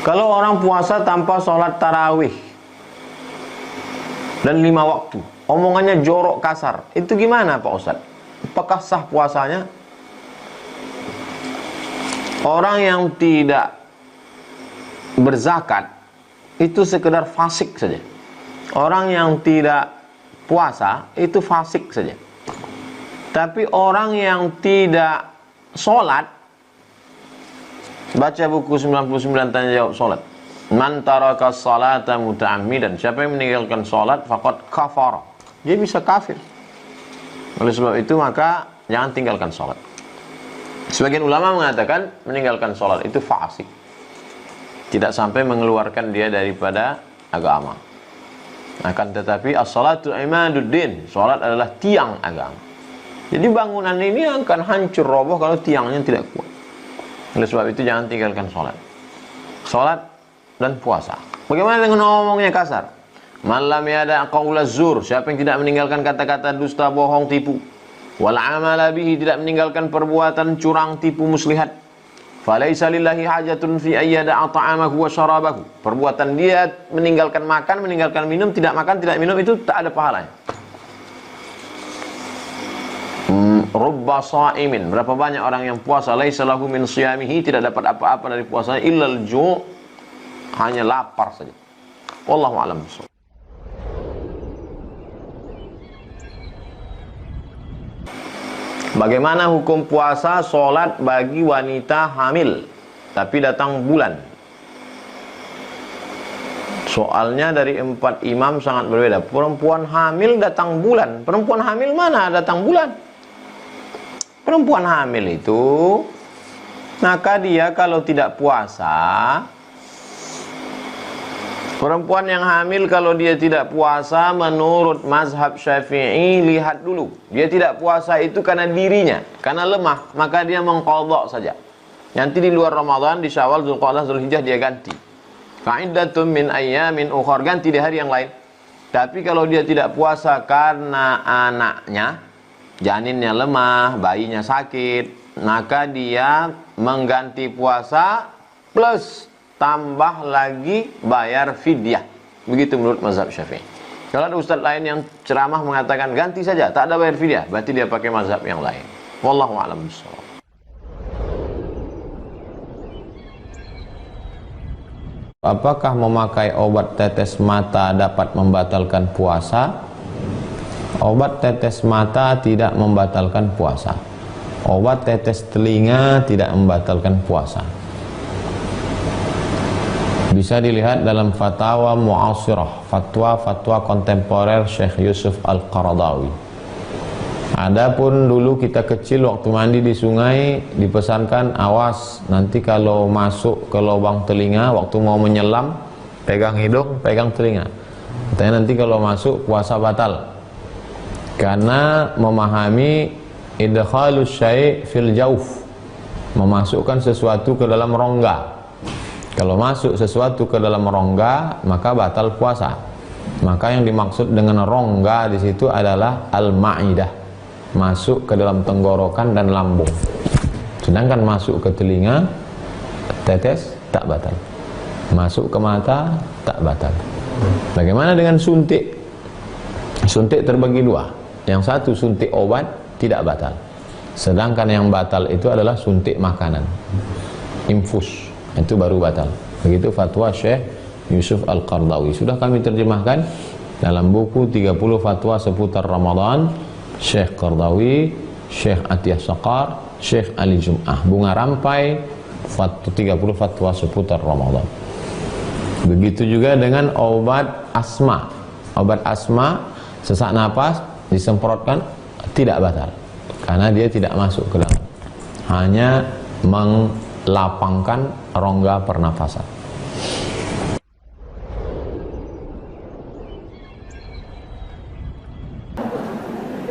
Kalau orang puasa tanpa sholat tarawih dan 5 waktu, omongannya jorok kasar, itu gimana Pak Ustadz? Apakah sah puasanya? Orang yang tidak berzakat itu sekedar fasik saja. Orang yang tidak puasa itu fasik saja. Tapi orang yang tidak sholat, baca buku 99 tanya jawab sholat. Man taraka sholata muta'ammidan, siapa yang meninggalkan sholat faqad kafara, dia bisa kafir. Oleh sebab itu maka jangan tinggalkan sholat. Sebagian ulama mengatakan meninggalkan sholat itu fasik, tidak sampai mengeluarkan dia daripada agama. Akan tetapi as-salatu imaduddin, sholat adalah tiang agama. Jadi bangunan ini akan hancur roboh kalau tiangnya tidak kuat. Oleh sebab itu jangan tinggalkan sholat. Sholat dan puasa. Bagaimana dengan ngomongnya kasar? Malam yada qaula zur, siapa yang tidak meninggalkan kata-kata dusta, bohong, tipu. Wal amala bihi, tidak meninggalkan perbuatan curang, tipu, muslihat. Falaisa lillahi hajatun fi ayyada'a ta'amahu wa syarabahu. Perbuatan dia meninggalkan makan, meninggalkan minum, tidak makan, tidak minum, itu tak ada pahalanya. Rubba sha'imin, berapa banyak orang yang puasa laisa lahu min shiyamihi, tidak dapat apa-apa dari puasanya illal ju', hanya lapar saja. Wallahu a'lam bishawab. Bagaimana hukum puasa sholat bagi wanita hamil tapi datang bulan? Soalnya dari 4 imam sangat berbeda. Perempuan hamil datang bulan. Perempuan hamil mana datang bulan? Perempuan hamil itu, maka dia kalau tidak puasa, perempuan yang hamil kalau dia tidak puasa menurut mazhab Syafi'i, lihat dulu, dia tidak puasa itu karena dirinya, karena lemah, maka dia mengqadha saja. Nanti di luar Ramadan, di Syawal, Dzulqa'dah, Dzulhijjah dia ganti. Fa'iddatun min ayyamin ukhar, ganti di hari yang lain. Tapi kalau dia tidak puasa karena anaknya, janinnya lemah, bayinya sakit, maka dia mengganti puasa plus tambah lagi bayar fidyah. Begitu menurut mazhab Syafi'i. Kalau ada ustaz lain yang ceramah mengatakan ganti saja, tak ada bayar fidyah, berarti dia pakai mazhab yang lain. Wallahu a'lam bishawab. Apakah memakai obat tetes mata dapat membatalkan puasa? Obat tetes mata tidak membatalkan puasa. Obat tetes telinga tidak membatalkan puasa. Bisa dilihat dalam fatwa mu'asirah, fatwa-fatwa kontemporer Syekh Yusuf Al-Qaradawi. Adapun dulu kita kecil waktu mandi di sungai dipesankan awas nanti kalau masuk ke lubang telinga waktu mau menyelam pegang hidung, pegang telinga. Katanya nanti kalau masuk puasa batal. Karena memahami idkhalus syai' fil jauf, memasukkan sesuatu ke dalam rongga. Kalau masuk sesuatu ke dalam rongga maka batal puasa. Maka yang dimaksud dengan rongga di situ adalah al-ma'idah, masuk ke dalam tenggorokan dan lambung. Sedangkan masuk ke telinga, tetes tak batal. Masuk ke mata tak batal. Bagaimana dengan suntik? Suntik terbagi dua. Yang satu suntik obat tidak batal. Sedangkan yang batal itu adalah suntik makanan, infus, itu baru batal. Begitu fatwa Syekh Yusuf Al-Qaradawi. Sudah kami terjemahkan dalam buku 30 fatwa seputar Ramadan, Syekh Qaradawi, Syekh Atiyah Saqar, Syekh Ali Jum'ah. Bunga rampai 30 fatwa seputar Ramadan. Begitu juga dengan obat asma. Obat asma, sesak napas disemprotkan tidak batal karena dia tidak masuk ke dalam, hanya melapangkan rongga pernafasan.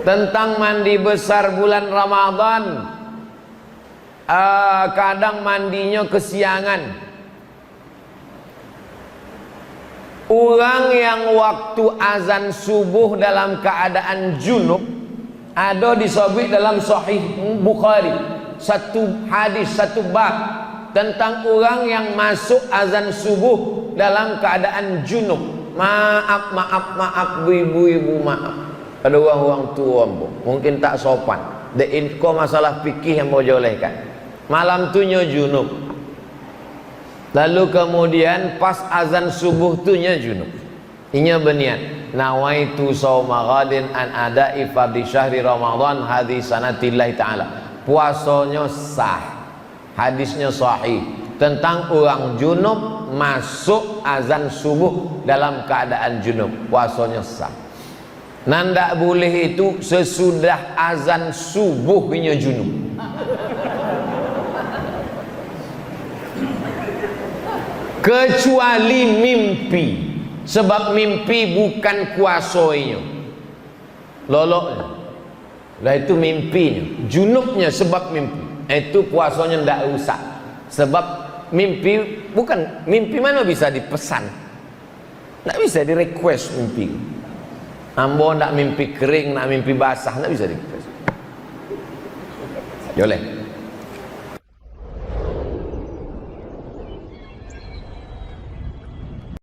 Tentang mandi besar bulan Ramadan, kadang mandinya kesiangan. Orang yang waktu azan subuh dalam keadaan junub, ada disebut dalam Sahih Bukhari, satu hadis, satu bab, tentang orang yang masuk azan subuh dalam keadaan junub. Maaf ibu-ibu, maaf. Ada orang tua mungkin tak sopan. Kau masalah fikih yang mau diolehkan. Malam tu nya junub. Lalu kemudian pas azan subuh tu nya junub. Inya berniat, nawaitu shauma ghadin an ada'i fardhi syahri Ramadan hadis sanatillahi ta'ala. Puasanya sah. Hadisnya sahih tentang orang junub masuk azan subuh dalam keadaan junub, puasanya sah. Nanda boleh itu sesudah azan subuhnya junub. Kecuali mimpi, sebab mimpi bukan kuasanya. Loloknya lah itu mimpinya, junubnya sebab mimpi. Itu puasanya ndak rusak. Sebab mimpi bukan mimpi, mana bisa dipesan, ndak bisa di request mimpi. Ambo ndak mimpi kering, ndak mimpi basah, ndak bisa di request. Boleh.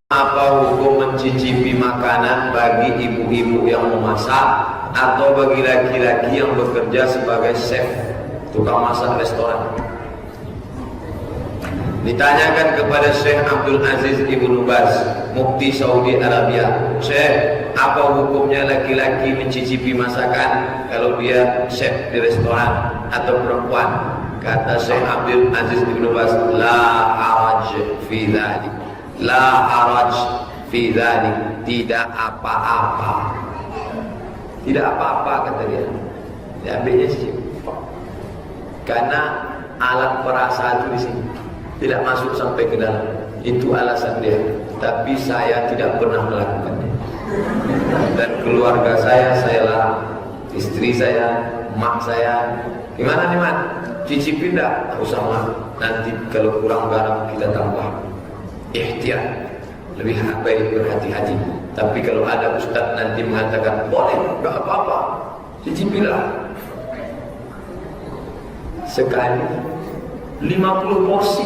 Apa hukum mencicipi makanan bagi ibu-ibu yang memasak atau bagi laki-laki yang bekerja sebagai chef, tukang masak restoran? Ditanyakan kepada Syekh Abdul Aziz Ibnu Baz, Mufti Saudi Arabia, Syekh, apa hukumnya laki-laki mencicipi masakan kalau dia chef di restoran atau perempuan? Kata Syekh Abdul Aziz Ibnu Baz, la haraj fi dzalik, la haraj fi dzalik, tidak apa-apa, tidak apa-apa, kata dia. Diambilnya sih, karena alat perasa itu di sini tidak masuk sampai ke dalam. Itu alasan dia. Tapi saya tidak pernah melakukannya. Dan keluarga saya larang. Istri saya, mak saya. Gimana nih, Mak? Cicipin dah? Tak usah, Mak. Nanti kalau kurang garam kita tambah. Ihtiyat. Lebih baik berhati-hati. Tapi kalau ada ustaz nanti mengatakan boleh, tak apa-apa, cicipinlah. Sekali 50 porsi.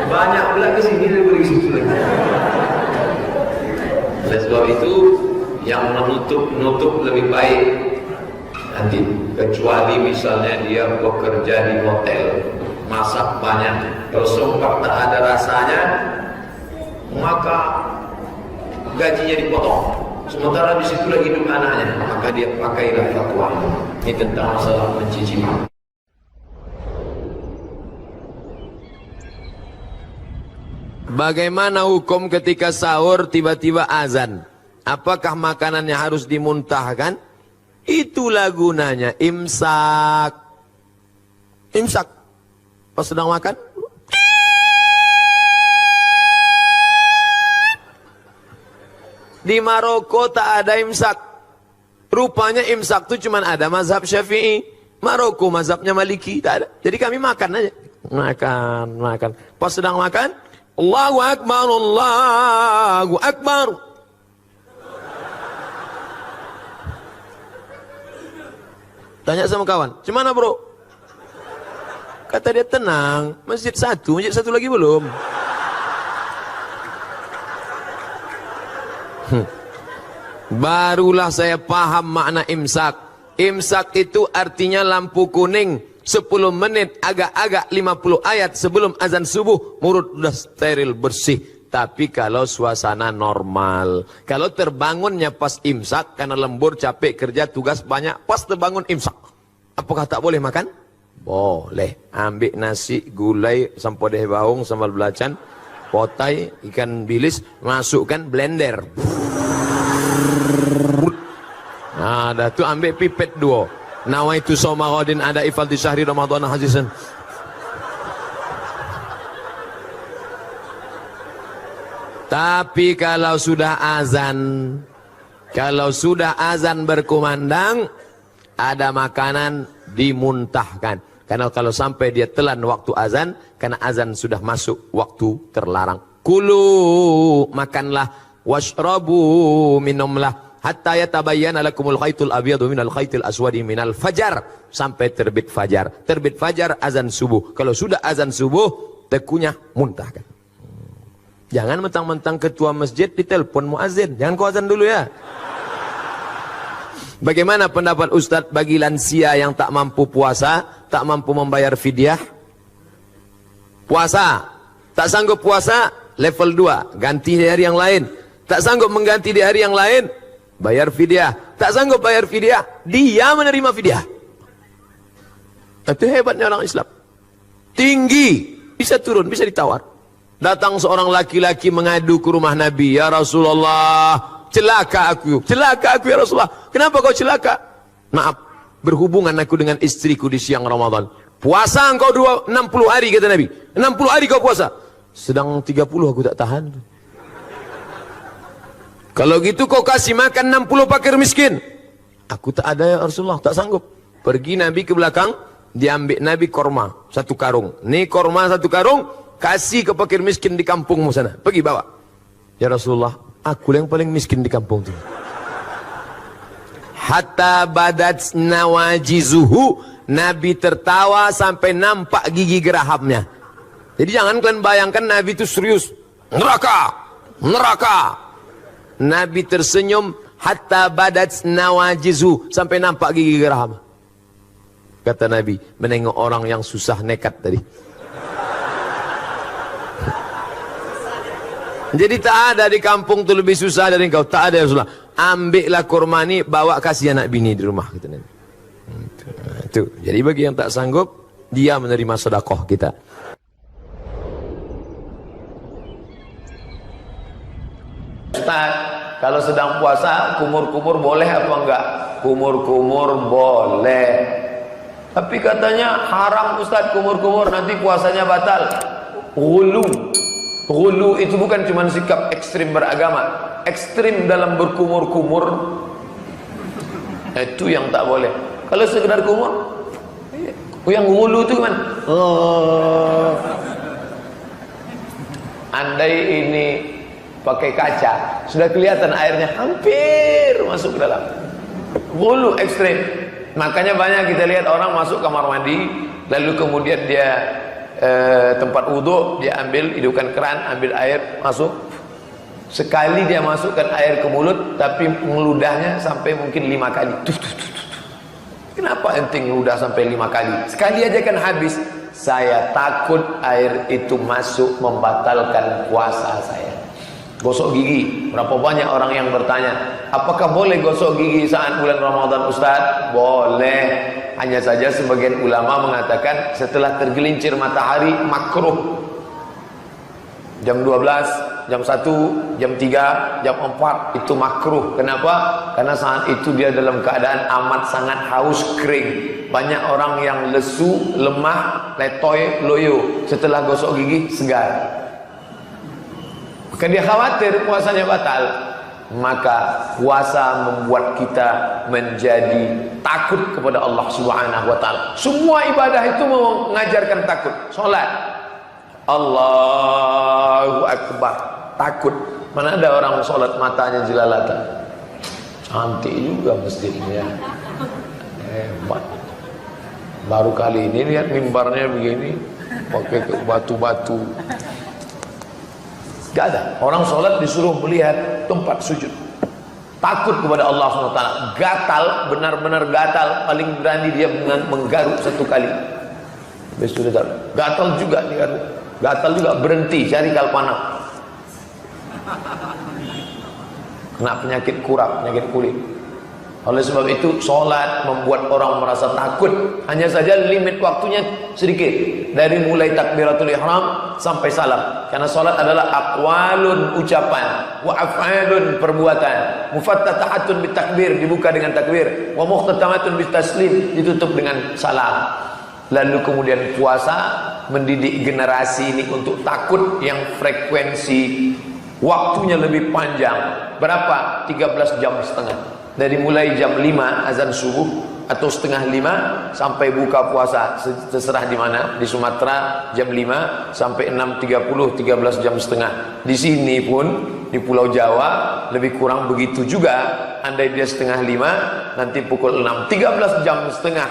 Banyak pula ke sini daripada ke situ lagi. Oleh sebab itu yang menutup lebih baik nanti, kecuali misalnya dia bekerja di hotel, masak banyak, kalau sempat tak ada rasanya maka gajinya dipotong. Sementara di situ lagi hidup anaknya, maka dia pakailah fatwa. Ini tentang masalah mencicipi. Bagaimana hukum ketika sahur tiba-tiba azan? Apakah makanannya harus dimuntahkan? Itulah gunanya imsak. Imsak. Pas sedang makan, di Maroko tak ada imsak. Rupanya imsak itu cuma ada mazhab Syafi'i. Maroko mazhabnya Maliki, tak ada. Jadi kami makan aja. Makan. Pas sedang makan, Allahu Akbar, Allahu Akbar. Tanya sama kawan, "Gimana, Bro?" Kata dia, "Tenang, masjid satu lagi belum." Barulah saya paham makna imsak. Imsak itu artinya lampu kuning 10 menit, agak-agak 50 ayat sebelum azan subuh, mulut sudah steril, bersih. Tapi kalau suasana normal, kalau terbangunnya pas imsak karena lembur, capek, kerja, tugas banyak, pas terbangun imsak, apakah tak boleh makan? Boleh. Ambil nasi, gulai, sampodeh baung, sambal belacan, potai, ikan bilis, masukkan blender. Nah, dah tu ambil pipet 2. Nawaitu shauma ghadin ada ifal di syahri Ramadan hadisan. Tapi kalau sudah azan berkumandang, ada makanan dimuntahkan. Karena kalau sampai dia telan waktu azan, karena azan sudah masuk waktu terlarang. Kulu, makanlah, washrabu, minumlah, hatta yatabayyana lakumul khaitul abyadu minal khaitil aswadi minal fajar, sampai terbit fajar. Terbit fajar azan subuh. Kalau sudah azan subuh, tekunya muntahkan. Jangan mentang-mentang ketua masjid ditelepon muazin. Jangan kau azan dulu ya. Bagaimana pendapat Ustadz bagi lansia yang tak mampu puasa, tak mampu membayar fidyah? Puasa, tak sanggup puasa, level 2, ganti di hari yang lain. Tak sanggup mengganti di hari yang lain, bayar fidyah. Tak sanggup bayar fidyah, dia menerima fidyah. Itu hebatnya orang Islam. Tinggi, bisa turun, bisa ditawar. Datang seorang laki-laki mengadu ke rumah Nabi, ya Rasulullah, celaka aku ya Rasulullah. Kenapa kau celaka? Maaf, berhubungan aku dengan istriku di siang Ramadan. Puasa engkau 60 hari kata Nabi. 60 hari kau puasa. Sedang 30 aku tak tahan. Kalau gitu kau kasih makan 60 fakir miskin. Aku tak ada ya Rasulullah, tak sanggup. Pergi Nabi ke belakang, diambil Nabi korma 1 karung. Nih korma 1 karung, kasih ke fakir miskin di kampungmu sana. Pergi bawa. Ya Rasulullah, aku yang paling miskin di kampung itu. Hatta badat nawajizuhu, Nabi tertawa sampai nampak gigi gerahamnya. Jadi jangan kalian bayangkan Nabi itu serius. Neraka, neraka. Nabi tersenyum hatta badat nawajizuhu, sampai nampak gigi geraham. Kata Nabi, menengok orang yang susah nekat tadi. Jadi tak ada di kampung tu lebih susah dari engkau. Tak ada ya Rasulullah. Ambillah kurma ni, bawa kasih anak bini di rumah. Kata Nabi. Itu. Jadi bagi yang tak sanggup, dia menerima sedekah kita. Ustaz, kalau sedang puasa, kumur-kumur boleh apa enggak? Kumur-kumur boleh. Tapi katanya haram Ustaz kumur-kumur, nanti puasanya batal. Ghulu. Ghulu itu bukan cuma sikap ekstrim beragama, ekstrim dalam berkumur-kumur. Itu yang tak boleh. Kalau sekedar kumur, yang ghulu itu kan, andai ini pakai kaca, sudah kelihatan airnya hampir masuk ke dalam. Ghulu ekstrim. Makanya banyak kita lihat orang masuk kamar mandi, lalu kemudian dia tempat wudhu, dia ambil, hidupkan keran, ambil air, masuk. Sekali dia masukkan air ke mulut, tapi meludahnya sampai mungkin 5 kali. Kenapa ente ngeludah sampai 5 kali? Sekali aja kan habis. Saya takut air itu masuk membatalkan puasa saya. Gosok gigi. Berapa banyak orang yang bertanya, apakah boleh gosok gigi saat bulan Ramadan Ustaz? Boleh. Hanya saja sebagian ulama mengatakan setelah tergelincir matahari makruh. Jam 12, jam 1, jam 3, jam 4 itu makruh. Kenapa? Karena saat itu dia dalam keadaan amat sangat haus, kering. Banyak orang yang lesu, lemah, letoy, loyo. Setelah gosok gigi segar. Maka dia khawatir puasanya batal. Maka puasa membuat kita menjadi takut kepada Allah Subhanahu wa taala. Semua ibadah itu mengajarkan takut. Salat, Allahu Akbar, takut. Mana ada orang salat matanya jelalatan. Cantik juga masjidnya. Hebat. Baru kali ini lihat mimbarnya begini, pakai batu-batu. Gak ada. Orang sholat disuruh melihat tempat sujud. Takut kepada Allah SWT. Gatal, benar-benar gatal. Paling berani dia menggaruk 1 kali. Gatal juga digaruk. Gatal juga, berhenti, cari kalpana. Kena penyakit kurap, penyakit kulit. Oleh sebab itu sholat membuat orang merasa takut. Hanya saja limit waktunya sedikit, dari mulai takbiratul ihram sampai salam. Karena sholat adalah aqwalun, ucapan, wa af'alun, perbuatan. Mufattatahatun bitakbir, dibuka dengan takbir, wa muhtatamatun bitaslim, ditutup dengan salam. Lalu kemudian puasa mendidik generasi ini untuk takut yang frekuensi waktunya lebih panjang. Berapa? 13,5 jam. Dari mulai jam 5 azan subuh atau setengah 5 sampai buka puasa, terserah di mana. Di Sumatera jam 5 sampai 6.30, 13,5 jam. Di sini pun Di Pulau Jawa lebih kurang begitu juga. Andai dia setengah 5, nanti pukul 6, 13 jam setengah.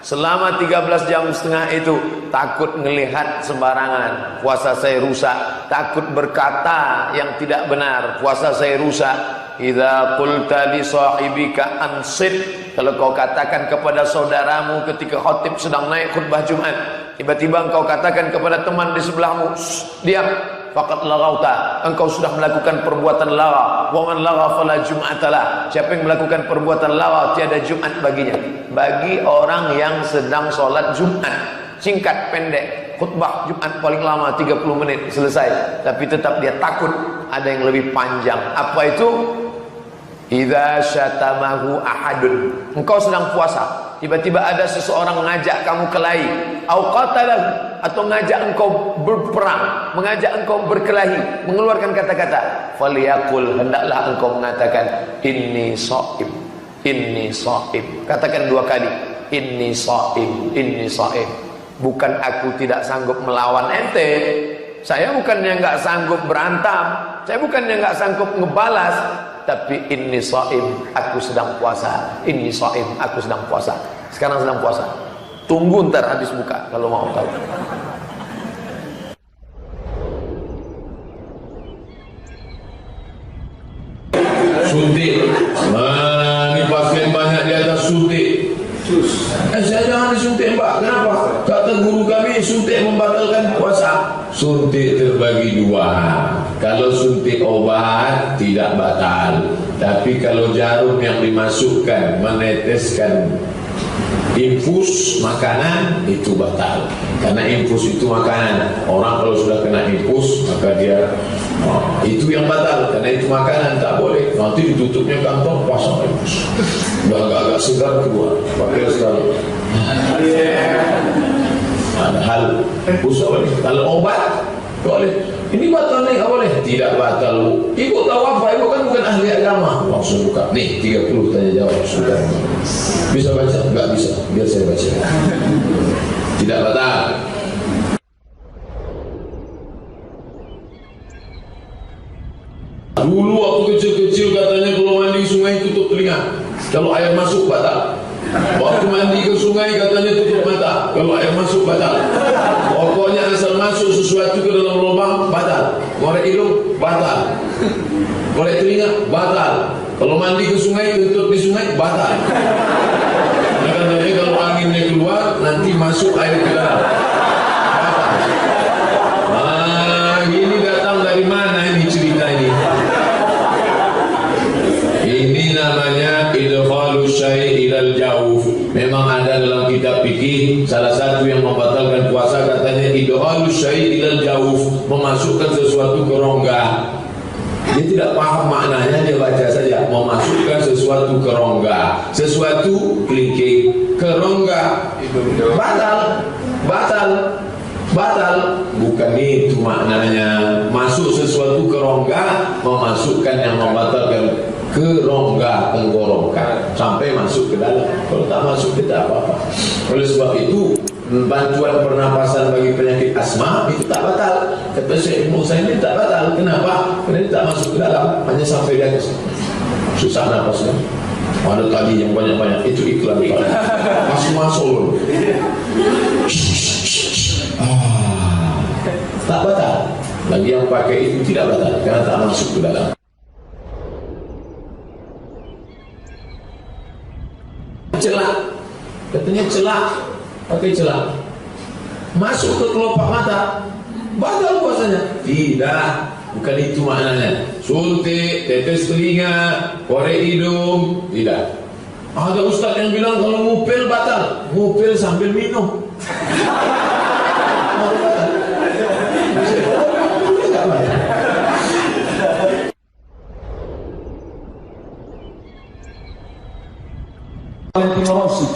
Selama 13 jam setengah itu takut ngelihat sembarangan, puasa saya rusak. Takut berkata yang tidak benar, puasa saya rusak. Idza qulta li sahibika ansit, kalau kau katakan kepada saudaramu ketika khatib sedang naik khutbah Jumat, tiba-tiba engkau katakan kepada teman di sebelahmu, diam, faqad laghauta, engkau sudah melakukan perbuatan lagha. Wa man lagha fala jum'atalah, siapa yang melakukan perbuatan lagha tiada Jumat baginya. Bagi orang yang sedang sholat Jumat, singkat pendek, khutbah Jumat paling lama 30 menit selesai, tapi tetap dia takut ada yang lebih panjang. Apa itu? Idza syatamahu ahadun, engkau sedang puasa, tiba-tiba ada seseorang mengajak kamu kelahi, au qatalahu, atau mengajak engkau berperang, mengajak engkau berkelahi, mengeluarkan kata-kata, falyaqul, hendaklah engkau mengatakan inni shaim, inni shaim. Katakan 2 kali, inni shaim, inni shaim. Bukan aku tidak sanggup melawan ente, saya bukannya nggak sanggup berantam, saya bukannya nggak sanggup ngebalas, tapi inni shaim, aku sedang puasa. Inni shaim, aku sedang puasa. Sekarang sedang puasa. Tunggu ntar habis buka kalau mau tahu. Suntik. Nah, ini pasien banyak di atas suntik. Saya jangan disuntik, Mbak. Kenapa? Kata guru kami, suntik membatalkan puasa. Suntik terbagi 2. Kalau suntik obat tidak batal, tapi kalau jarum yang dimasukkan meneteskan infus makanan itu batal. Karena infus itu makanan. Orang kalau sudah kena infus maka dia itu yang batal, karena itu makanan tak boleh. Nanti ditutupnya kantong pasang infus. Udah agak-agak segar keluar. Pakai sekali. Ada hal infus boleh. Kalau obat boleh. Ini batal nih, nggak boleh. Tidak batal. Ibu tahu apa? Ibu kan bukan ahli agama. Langsung buka. Nih 30 tanya jawab sudah. Bisa baca? Nggak bisa. Biar saya baca. Tidak batal. Dulu waktu kecil-kecil katanya kalau mandi sungai tutup telinga. Kalau air masuk batal. Waktu mandi ke sungai katanya tutup mata. Kalau air masuk batal. Pokoknya asal masuk sesuatu ke dalam lubang batal. Korek hidung batal. Korek telinga batal. Kalau mandi ke sungai tutup di sungai batal. Nah, katanya kalau anginnya keluar nanti masuk air ke dalam. Batal. Ini datang dari mana ini cerita ini? Ini namanya idkhalu syai' ilal jawf. Memang ada dalam kitab fikih salah satu yang membatalkan puasa katanya idkhalu syai' ilal jawf, memasukkan sesuatu ke rongga. Dia tidak paham maknanya, dia baca saja memasukkan sesuatu ke rongga. Sesuatu kelingking ke rongga batal, batal, batal. Bukan itu maknanya. Masuk sesuatu ke rongga, memasukkan yang membatalkan ke rongga tenggorokan sampai masuk ke dalam. Kalau tak masuk tidak apa-apa. Oleh sebab itu bantuan pernapasan bagi penyakit asma itu tak batal. Kata Syekh Musa ini tak batal. Kenapa? Karena dia tak masuk ke dalam, hanya sampai di atas. Susah napasnya. Ada tadi yang banyak-banyak itu iklan. Masuk-masuk. Tak batal. Lagi yang pakai itu tidak batal karena tak masuk ke dalam. Celak, katanya celak, pakai celak, masuk ke kelopak mata, batal puasanya. Tidak, bukan itu maknanya. Suntik, tetes telinga, korek hidung, tidak. Ada ustaz yang bilang kalau ngupil batal, ngupil sambil minum. Rossi.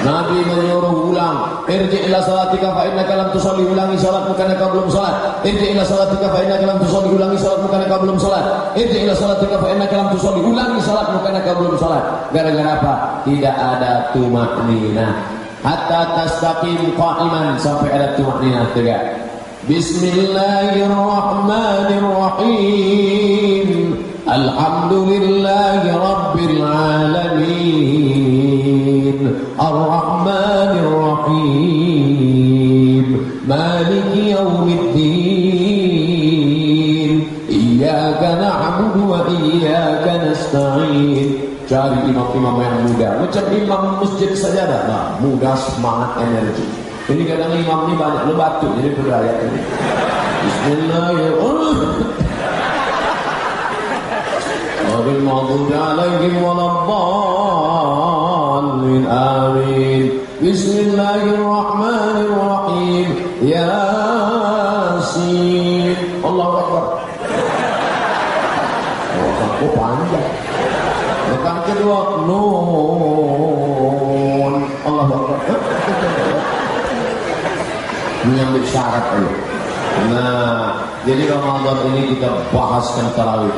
Nabi menyuruh ulang, irji' ila salat salatika fa innaka lam tusalli, ulangi salatmu karena kau belum salat. Irji ila salatika fa innaka lam tusalli, ulangi salatmu karena kau belum salat. Irji ila salatika fa innaka lam tusalli, ulangi salatmu karena kau belum salat. Gara-gara apa? Tidak ada tumakninah. Hatta tastaqim qa'iman, sampai ada tumakninah tegak. Bismillahirrahmanirrahim. Alhamdulillahi rabbil alamin. Ar-Rahmanir Rahim. Maliki yaumiddin. Iyyaka na'budu wa iyyaka nasta'in. Cari imam-imam yang muda, macam imam masjid sajadah, nah, muda, semangat, energi. Ini kadang imam ini banyak lo batuk, jadi berdaya ini. Bismillahirrahmanirrahim. Ghairil maghdubi alaihim waladdallin. Amin. Bismillahirrahmanirrahim. Yasin. Allahu Akbar. Oh, panjang. Yang kedua, Nun. Allahu Akbar. Menyambut syarat dulu. Nah, jadi Ramadan ini kita bahaskan tarawih.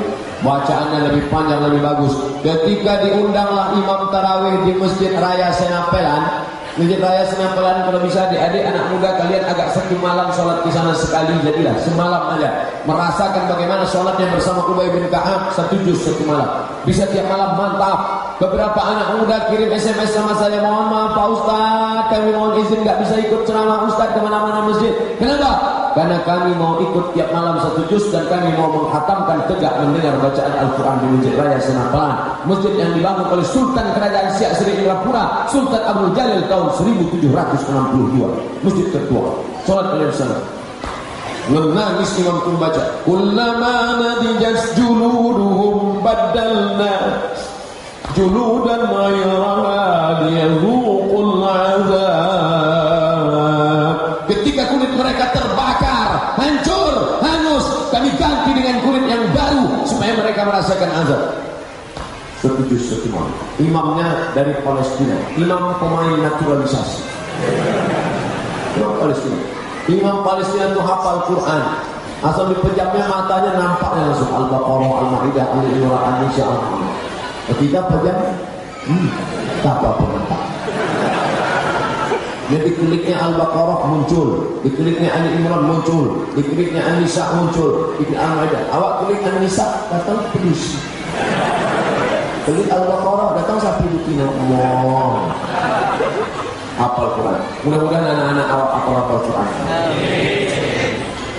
Bacaannya lebih panjang, lebih bagus. Ketika diundanglah imam tarawih di Masjid Raya Senapelan. Masjid Raya Senapelan, kalau bisa adik-adik anak muda kalian agak satu malam sholat di sana sekali, jadilah semalam aja merasakan bagaimana sholatnya bersama Ubay bin Ka'ab, satu juz satu malam. Bisa tiap malam, mantap. Beberapa anak muda kirim SMS sama saya, mohon maaf Pak Ustadz, kami mohon izin gak bisa ikut ceramah Ustadz kemana-mana masjid. Kenapa? Karena kami mau ikut tiap malam satu juz dan kami mau menghatamkan tegak mendengar bacaan Al-Quran di Masjid Raya Senapelan. Masjid yang dibangun oleh Sultan Kerajaan Siak Sri Indrapura, Sultan Abdul Jalil tahun 1762. Masjid tertua. Sholat kalian sana. Menangis imam pun baca, kullama nadijas juluduhum badalna juludan ghayraha liyadhuqul azab. Ketika kulit mereka terbakar, hancur, hangus, kami ganti dengan kulit yang baru supaya mereka merasakan azab. Setuju semua. Imamnya dari Palestina, imam pemain naturalisasi. Imam Palestina. Imam Palestina itu hafal Quran. Asal dipejamnya matanya nampaknya langsung Al-Baqarah, Al-Maidah, Al-Imran, An-Nisa, Al-Muhammad. Ketika pejam, tak apa nampak. Jadi kliknya Al-Baqarah muncul, dikliknya Ali Imran muncul, dikliknya An-Nisa muncul, diklik Al-Maidah. Awak klik An-Nisa, datang polisi. Klik Al-Baqarah, datang sapi betina. Allah. Hafal Quran. Mudah-mudahan anak-anak awak hafal Quran.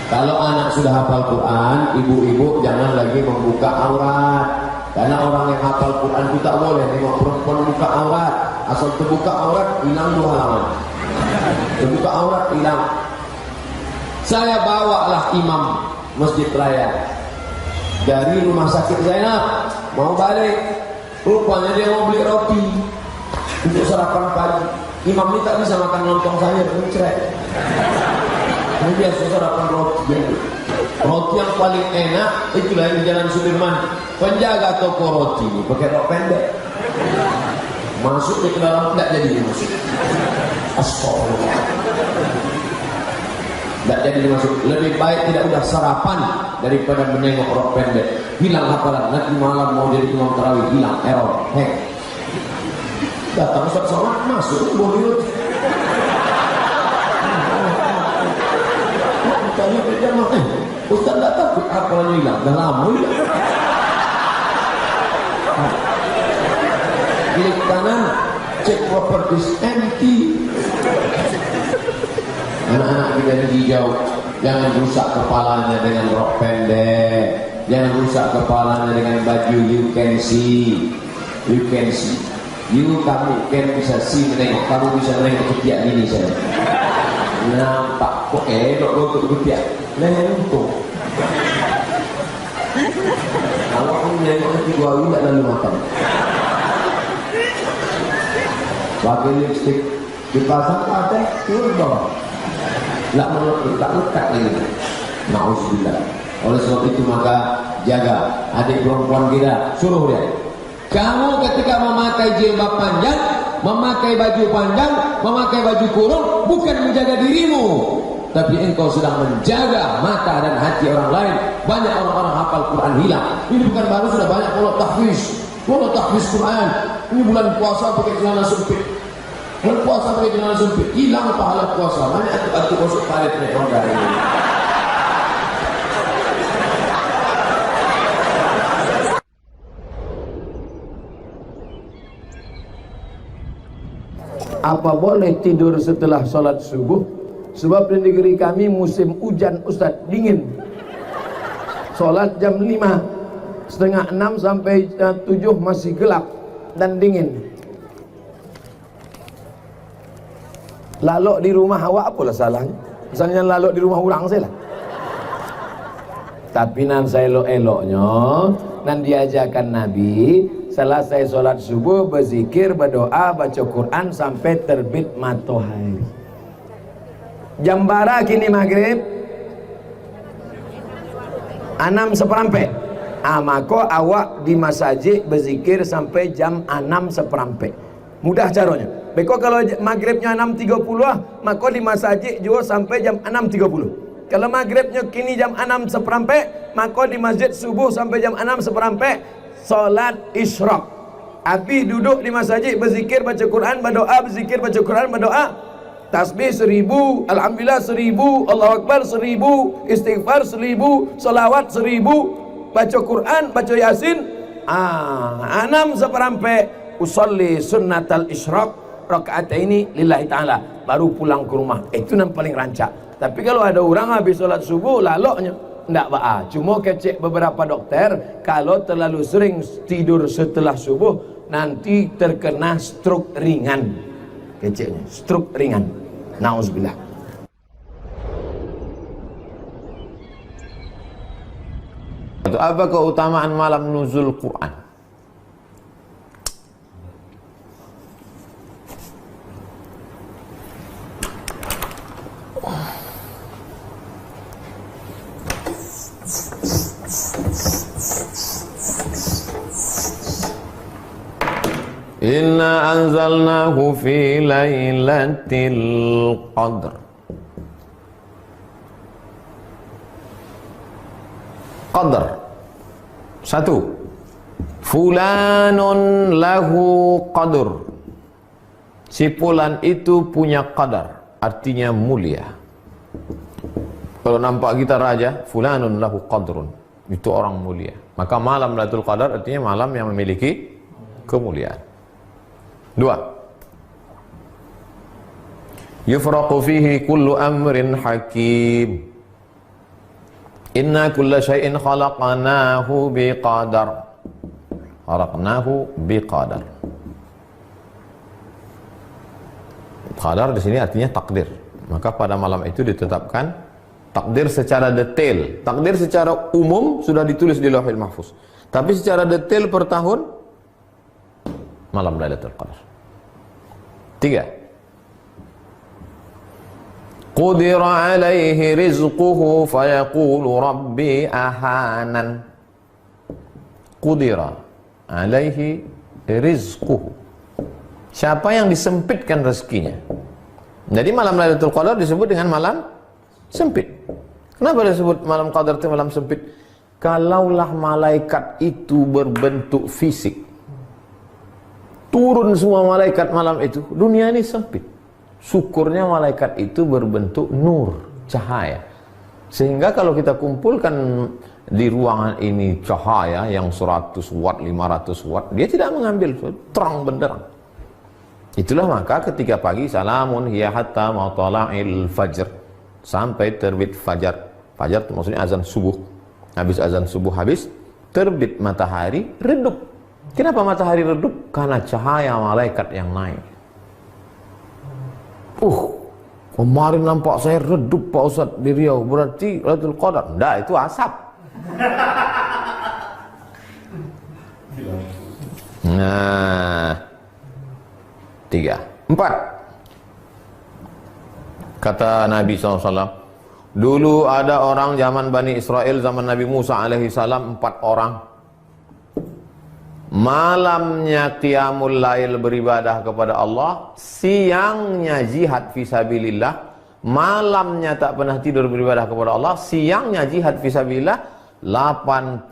Kalau anak sudah hafal Quran, ibu-ibu jangan lagi membuka aurat. Karena orang yang hafal Quran itu tak boleh tengok perempuan buka aurat. Asal terbuka aurat, hilang 2 halaman. Terbuka aurat, hilang. Saya bawalah imam Masjid Raya dari rumah sakit Zainab, mau balik. Rupanya dia mau beli roti untuk sarapan pagi. Imam ini tak bisa makan lontong sayur, cerai. Ini biasa sarapan roti. Roti yang paling enak itulah di Jalan Sudirman. Penjaga toko roti ini pakai rok pendek. Masuk ke dalam tidak jadi masuk. Astagfirullah. Tidak jadi masuk. Lebih baik tidak udah sarapan daripada menengok rok pendek. Hilang hafalan. Nanti malam mau jadi imam tarawih, hilang error. Hek. Datang Ustaz Somad masuk boleh. Tanya berjamaah, Ustaz tak takut apalagi hilang, dah lama hilang. Klik kanan, cek properties empty. Anak-anak kita ini hijau, jangan rusak kepalanya dengan rok pendek, jangan rusak kepalanya dengan baju you can see. You kamu kan bisa menengok, kamu bisa menengok ketiak ini saya. Nampak kok dok ketiak. Leher untung. Kalau aku menengok ketiak gua tidak lalu makan. Pakai lipstick dipasang ada turun. Tak lekat lagi. Nauzubillah. Oleh sebab itu maka jaga adik perempuan kita, suruh dia. Kamu ketika memakai jilbab panjang, Memakai baju panjang, memakai baju kurung bukan menjaga dirimu, tapi engkau sedang menjaga mata dan hati orang lain. Banyak orang-orang hafal Quran hilang. Ini bukan baru, sudah banyak kalau tahfiz Quran. Ini bulan puasa pakai celana sempit. Bulan puasa pakai celana sempit, hilang pahala puasa. Banyak atu masuk parit naik Honda ini. Apa boleh tidur setelah sholat subuh? Sebab di negeri kami musim hujan Ustaz, dingin. Sholat jam 5, setengah 6 sampai 7 masih gelap dan dingin. Lalok di rumah awak apalah salahnya? Misalnya lalok di rumah orang saya lah. Tapi nan saya elok-eloknya, nan diajarkan Nabi, selesai sholat subuh berzikir, berdoa, baca Quran sampai terbit matahari. Jam bara kini maghrib 6:15. Maka awak di masjid berzikir sampai jam 6:15. Mudah caranya. Beko kalau maghribnya 6:30, maka di masjid juga sampai jam 6:30. Kalau maghribnya kini jam 6:15, maka di masjid subuh sampai jam 6:15 salat isyraq. Habis duduk di masjid berzikir, baca Quran, berdoa, berzikir, baca Quran, berdoa. Tasbih 1000, alhamdulillah 1000, Allahu akbar 1000, istighfar 1000, salawat 1000, baca Quran, baca Yasin. 6:15 usolli sunnatal isyraq rakaat ini lillahi ta'ala, baru pulang ke rumah. Itu yang paling rancak. Tapi kalau ada orang habis sholat subuh laloknya ndak ba'a. Cuma kecek beberapa dokter, kalau terlalu sering tidur setelah subuh nanti terkena stroke ringan. Keceknya stroke ringan. Nauzubillah. Apa keutamaan malam nuzul Quran? Inna anzalnahu fi lailatul qadr. Qadr. 1. Fulanun lahu qadr. Si fulan itu punya qadar, artinya mulia. Kalau nampak kita raja, fulanun lahu qadrun, itu orang mulia. Maka malam Lailatul Qadar artinya malam yang memiliki kemuliaan. 2. Yufraqu fihi kullu amrin hakim. Inna kulla syai'in khalaqnahu biqadar. Khalaqnahu biqadar. Qadar di sini artinya takdir. Maka pada malam itu ditetapkan takdir secara detail. Takdir secara umum sudah ditulis di Lauhul Mahfuz. Tapi secara detail per tahun malam Lailatul Qadar. 3. Qudira alaihi rizquhu fayaqulu rabbi ahanan. Qudira alaihi rizquhu. Siapa yang disempitkan rezekinya? Jadi malam Lailatul Qadar disebut dengan malam sempit. Kenapa disebut malam Qadar itu malam sempit? Kalaulah malaikat itu berbentuk fisik, turun semua malaikat malam itu, dunia ini sempit. Syukurnya malaikat itu berbentuk nur, cahaya. Sehingga kalau kita kumpulkan di ruangan ini cahaya yang 100 watt, 500 watt, dia tidak mengambil, terang benderang. Itulah maka ketika pagi, salamun hiya hatta matla'il fajr, sampai terbit fajar. Fajar itu maksudnya azan subuh. Habis azan subuh habis, terbit matahari, redup. Kenapa matahari redup? Karena cahaya malaikat yang naik. Kemarin nampak saya redup Pak Ustaz di Riau, berarti Lailatul Qadar. Enggak, itu asap. Nah, 3. 4. Kata Nabi SAW, dulu ada orang zaman Bani Israel, zaman Nabi Musa alaihi salam, 4 orang. Malamnya qiyamul lail beribadah kepada Allah, siangnya jihad fisabilillah. Malamnya tak pernah tidur beribadah kepada Allah, siangnya jihad fisabilillah. 80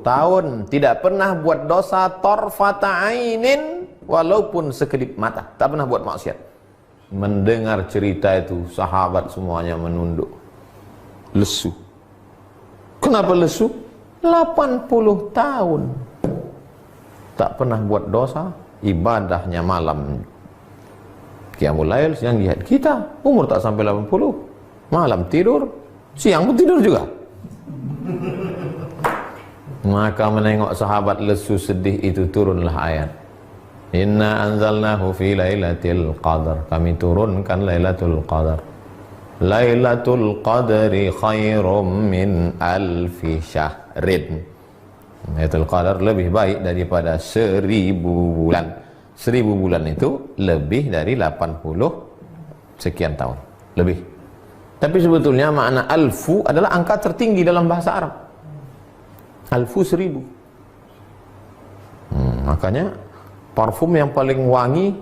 tahun tidak pernah buat dosa tarfata ainin, walaupun sekedip mata, tak pernah buat maksiat. Mendengar cerita itu, sahabat semuanya menunduk, lesu. Kenapa lesu? 80 tahun tak pernah buat dosa, ibadahnya malam qiyamul lail, siang jihad. Kita umur tak sampai 80, malam tidur, siang pun tidur juga. Maka menengok sahabat lesu sedih itu, turunlah ayat, inna anzalnahu fi lailatul qadar. Kami turunkan Lailatul Qadar. Lailatul Qadri khairum min alfi syahrin. Lailatul Qadar lebih baik daripada 1000 bulan. 1000 bulan itu lebih dari 80 sekian tahun. Lebih. Tapi sebetulnya makna alfu adalah angka tertinggi dalam bahasa Arab. Alfu 1000. Makanya parfum yang paling wangi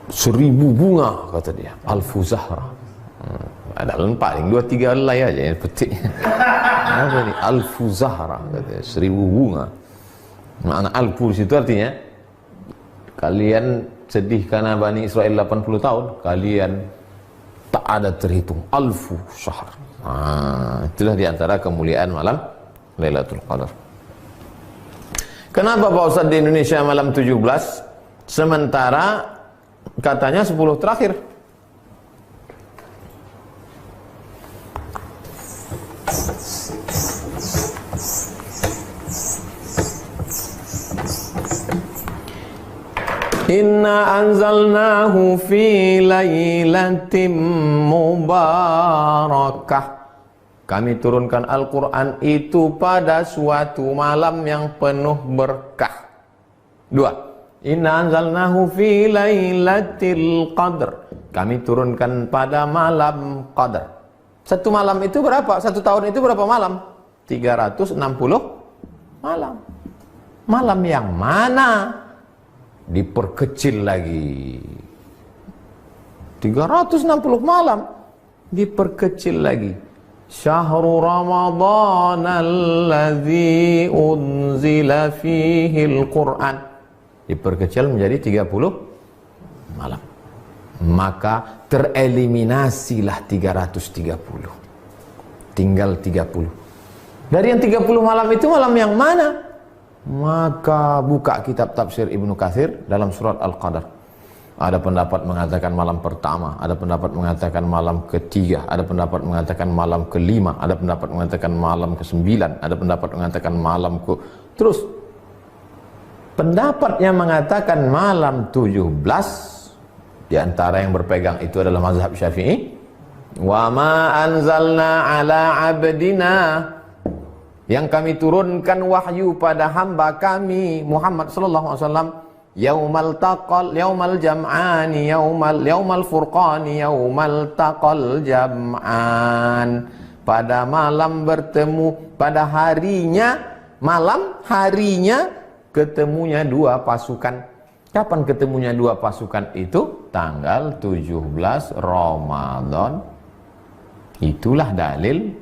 1000 bunga, kata dia. Alfu Zahra. Ada paling 2-3 helai aja yang petik. Apa ini? Alfu Zahra, katanya, 1000 bunga. Makna alfu di situ artinya kalian sedih karena Bani Israel 80 tahun, kalian tak ada terhitung. Alfu syahr. Itulah diantara kemuliaan malam Lailatul Qadar. Kenapa Pak Ustadz di Indonesia malam 17, sementara katanya 10 terakhir? Inna anzalnahu fi lailatin mubarakah. Kami turunkan Al-Quran itu pada suatu malam yang penuh berkah. 2. Inna anzalnahu fi lailatul qadr. Kami turunkan pada malam qadar. Satu malam itu berapa? Satu tahun itu berapa malam? 360 malam. Malam yang mana? Diperkecil lagi. 360 malam diperkecil lagi. Syahrul Ramadan alladzi unzila fihi al-Quran diperkecil menjadi 30 malam. Maka tereliminasilah 330. Tinggal 30. Dari yang 30 malam itu malam yang mana? Maka buka kitab tafsir Ibnu Katsir dalam surat Al-Qadar. Ada pendapat mengatakan malam pertama, ada pendapat mengatakan malam ketiga, ada pendapat mengatakan malam kelima, ada pendapat mengatakan malam ke-9, ada pendapat mengatakan malam ke... Terus pendapat yang mengatakan malam 17, di antara yang berpegang itu adalah mazhab Syafi'i. Wa ma anzalna ala abdina, yang kami turunkan wahyu pada hamba kami Muhammad sallallahu alaihi wasallam, yaumal taqal yaumal jam'ani yaumal furqani yaumal taqal jam'an, pada malam bertemu, pada harinya, malam harinya ketemunya dua pasukan. Kapan ketemunya dua pasukan itu? Tanggal 17 Ramadan. Itulah dalil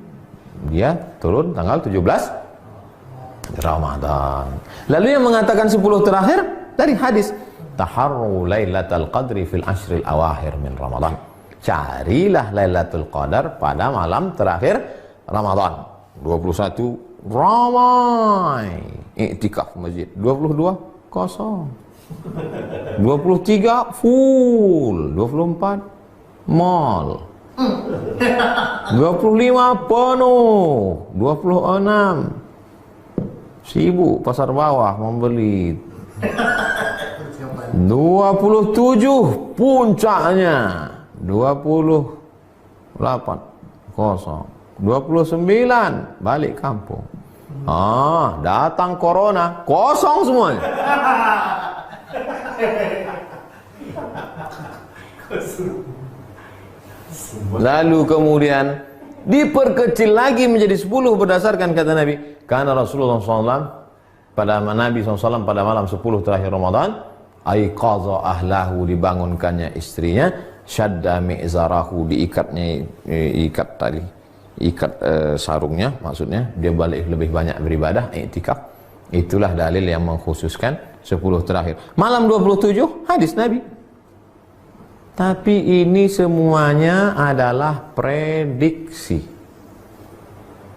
dia turun tanggal 17 Ramadan. Lalu yang mengatakan 10 terakhir dari hadis, taharru lailatul qadri fil ashril awakhir min Ramadan. Carilah Lailatul Qadar pada malam terakhir Ramadan. 21 ramai iktikaf masjid, 22 kosong, 23 full, 24 mall, 25 penuh, 26 sibuk pasar bawah membeli, 27 puncaknya, 28 kosong, 29 balik kampung. Datang corona, kosong semuanya. Lalu kemudian diperkecil lagi menjadi 10 berdasarkan kata Nabi. Karena Rasulullah SAW pada Nabi SAW pada malam 10 terakhir Ramadan, aiqadha ahlahu, dibangunkannya istrinya, syadda mi'zarahu, ikat sarungnya, maksudnya dia balik lebih banyak beribadah, iktikaf. Itulah dalil yang mengkhususkan 10 terakhir. Malam 27 hadis Nabi. Tapi ini semuanya adalah prediksi.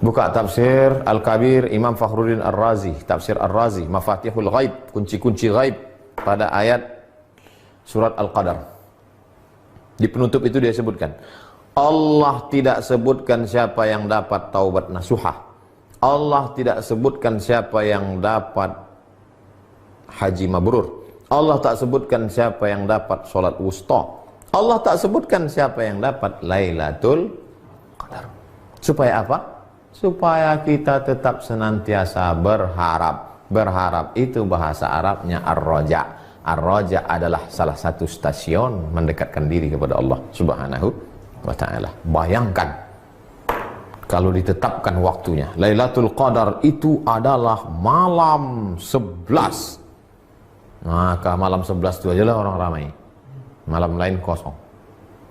Buka tafsir Al-Kabir Imam Fakhruddin Ar-Razi, tafsir Ar-Razi, Mafatihul Ghaib, kunci-kunci ghaib, pada ayat surat Al-Qadar. Di penutup itu dia sebutkan, Allah tidak sebutkan siapa yang dapat taubat nasuhah. Allah tidak sebutkan siapa yang dapat haji mabrur. Allah tak sebutkan siapa yang dapat sholat wusta. Allah tak sebutkan siapa yang dapat Lailatul Qadar. Supaya apa? Supaya kita tetap senantiasa berharap. Berharap itu bahasa Arabnya ar-raja. Ar-raja adalah salah satu stasiun mendekatkan diri kepada Allah Subhanahu wa ta'ala. Bayangkan kalau ditetapkan waktunya. Lailatul Qadar itu adalah malam 11. Maka malam 11 itu aja lah orang ramai. Malam lain kosong.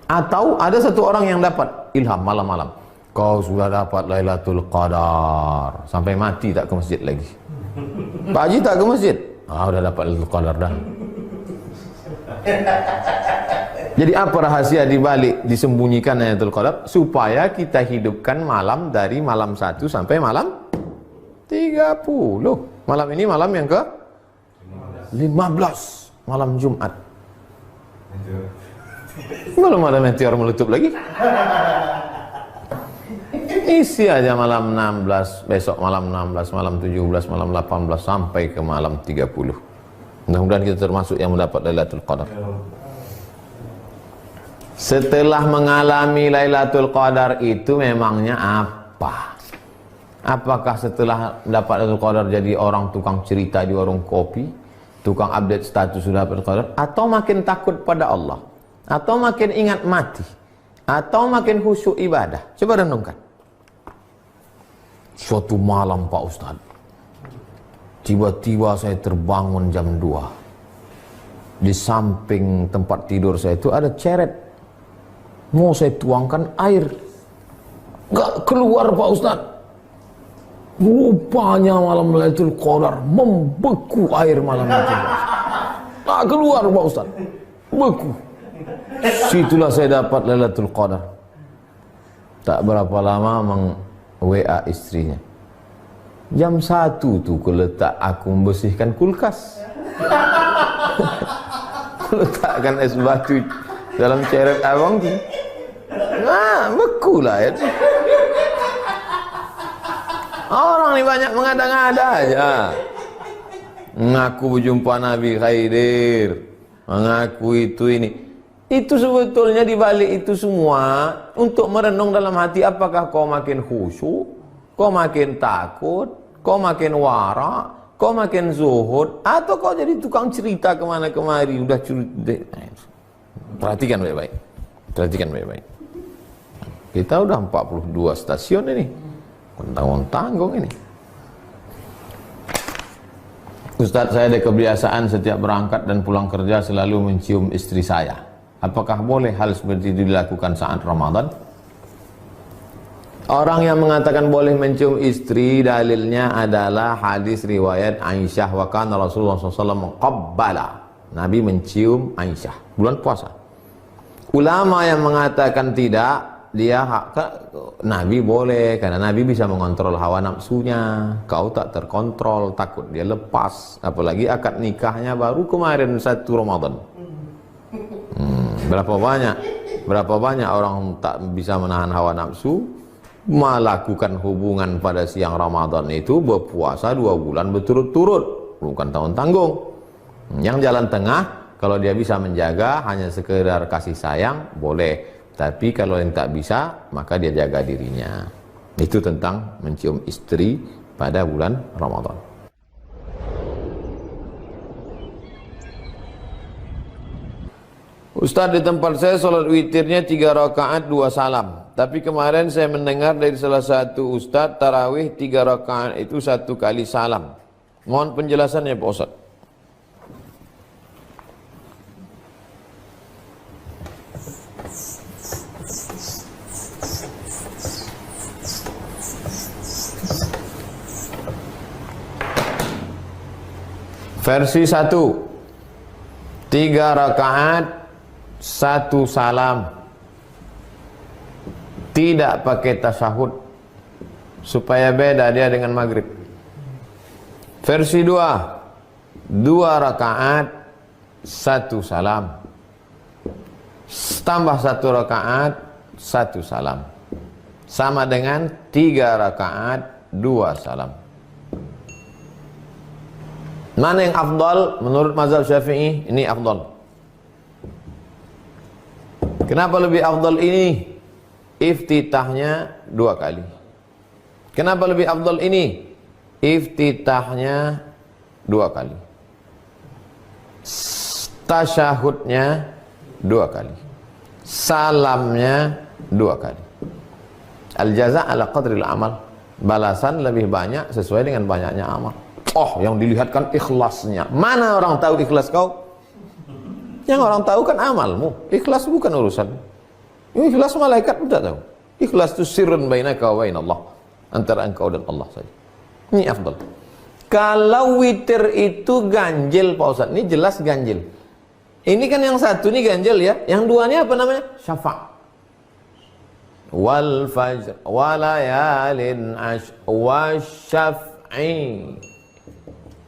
Atau ada satu orang yang dapat ilham malam-malam. Kau sudah dapat Lailatul Qadar. Sampai mati tak ke masjid lagi. Pak Haji tak ke masjid. Udah dapat Lailatul Qadar dah. Jadi apa rahasia dibalik disembunyikan Lailatul Qadar? Supaya kita hidupkan malam dari malam 1 sampai malam 30. Malam ini malam yang ke 15. Malam Jumat. Belum ada meteor meletup lagi. Isi aja malam 16, besok malam 16, malam 17, malam 18 sampai ke malam 30. Mudah-mudahan kita termasuk yang mendapat Lailatul Qadar. Setelah mengalami Lailatul Qadar itu memangnya apa? Apakah setelah dapat Lailatul Qadar jadi orang tukang cerita di warung kopi, tukang update status sudah dapat Qadar, atau makin takut pada Allah, atau makin ingat mati, atau makin khusyuk ibadah? Coba renungkan. Suatu malam Pak Ustaz, tiba-tiba saya terbangun jam 2. Di samping tempat tidur saya itu ada ceret. Mau saya tuangkan air, gak keluar Pak Ustaz. Rupanya malam Lailatul Qadar membeku air malam itu. Tak keluar Pak Ustaz, beku. Situlah saya dapat Lailatul Qadar. Tak berapa lama WA istrinya. Jam 1 tuh aku membersihkan kulkas. Letakkan es batu dalam ceret abang tuh. Nah, beku lah itu. Orang ini banyak mengada-ngada aja. Mengaku berjumpa Nabi Khaidir, mengaku itu ini. Itu sebetulnya dibalik itu semua untuk merenung dalam hati, apakah kau makin khusyuk, kau makin takut, kau makin wara, kau makin zuhud, atau kau jadi tukang cerita kemana kemari, udah cerita. Perhatikan baik-baik. Perhatikan baik-baik. Kita udah 42 stasiun ini. Tanggung-tanggung ini. Ustaz, saya ada kebiasaan setiap berangkat dan pulang kerja selalu mencium istri saya. Apakah boleh hal seperti itu dilakukan saat Ramadan? Orang yang mengatakan boleh mencium istri, dalilnya adalah hadis riwayat Aisyah, wa kana Rasulullah SAW qabbala. Nabi mencium Aisyah bulan puasa. Ulama yang mengatakan tidak, Nabi boleh, karena Nabi bisa mengontrol hawa nafsunya. Kau tak terkontrol, takut dia lepas. Apalagi akad nikahnya baru kemarin 1 Ramadan. Berapa banyak orang tak bisa menahan hawa nafsu, melakukan hubungan pada siang Ramadan itu, berpuasa 2 bulan berturut-turut, bukan tahun tanggung. Yang jalan tengah, kalau dia bisa menjaga hanya sekedar kasih sayang, boleh. Tapi kalau yang tak bisa, maka dia jaga dirinya. Itu tentang mencium istri pada bulan Ramadan. Ustaz, di tempat saya sholat witirnya 3 rakaat 2 salam. Tapi kemarin saya mendengar dari salah satu ustaz, tarawih 3 rakaat itu 1 kali salam. Mohon penjelasannya Pak Ustaz. Versi 1, 3 rakaat 1 salam, tidak pakai tasyahud, supaya beda dia dengan maghrib. Versi 2, 2 rakaat 1 salam, tambah 1 rakaat 1 salam, sama dengan 3 rakaat 2 salam. Mana yang afdal menurut mazhab Syafi'i? Ini afdal. Kenapa lebih afdal ini? Iftitahnya 2 kali. Kenapa lebih afdal ini? Iftitahnya 2 kali. Tasyahudnya 2 kali. Salamnya 2 kali. Al-jaza' ala qadril amal. Balasan lebih banyak sesuai dengan banyaknya amal. Oh, yang dilihatkan ikhlasnya. Mana orang tahu ikhlas kau? Yang orang tahu kan amalmu. Ikhlas bukan urusan. Ikhlas malaikat udah tahu. Ikhlas itu sirrun bainaka wa bainallah. Antara engkau dan Allah saja. Ini afdal. Kalau witir itu ganjil Pak Ustaz. Ini jelas ganjil. Ini kan yang satu ini ganjil ya. Yang dua ini apa namanya? Syafa'. Wal fajr walayalin ash wasyaf'i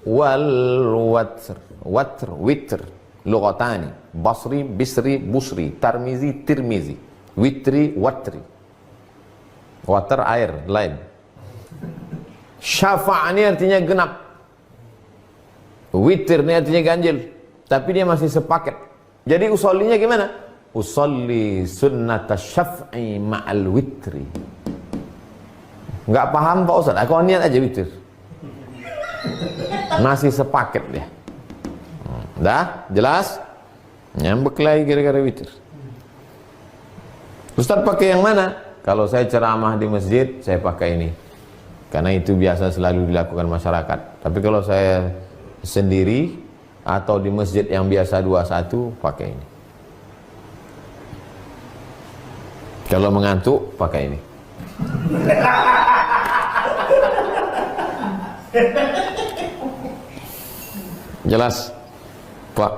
wal watr. Watr, witr, lugatani. Basri, bisri, busri. Tarmizi, tirmizi. Witri, watri. Water, air, lain. Syafa' ini artinya genap. Witr ini artinya ganjil. Tapi dia masih sepaket. Jadi usollinya gimana? Usolli sunnata syaf'i ma'al witri. Enggak paham Pak Ustaz? Aku niat aja witr. Masih sepaket dia. Dah? Jelas? Nyambek lagi gara-gara witr. Ustaz pakai yang mana? Kalau saya ceramah di masjid, saya pakai ini. Karena itu biasa selalu dilakukan masyarakat. Tapi kalau saya sendiri atau di masjid yang biasa 21, pakai ini. Kalau mengantuk, pakai ini. Jelas, Pak.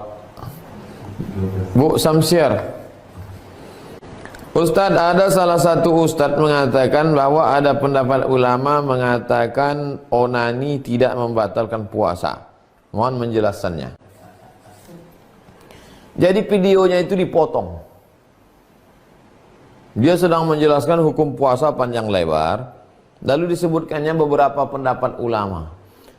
Bu Samsiar. Ustadz, ada salah satu ustadz mengatakan bahwa ada pendapat ulama mengatakan onani tidak membatalkan puasa. Mohon menjelaskannya. Jadi videonya itu dipotong. Dia sedang menjelaskan hukum puasa panjang lebar. Lalu disebutkannya beberapa pendapat ulama.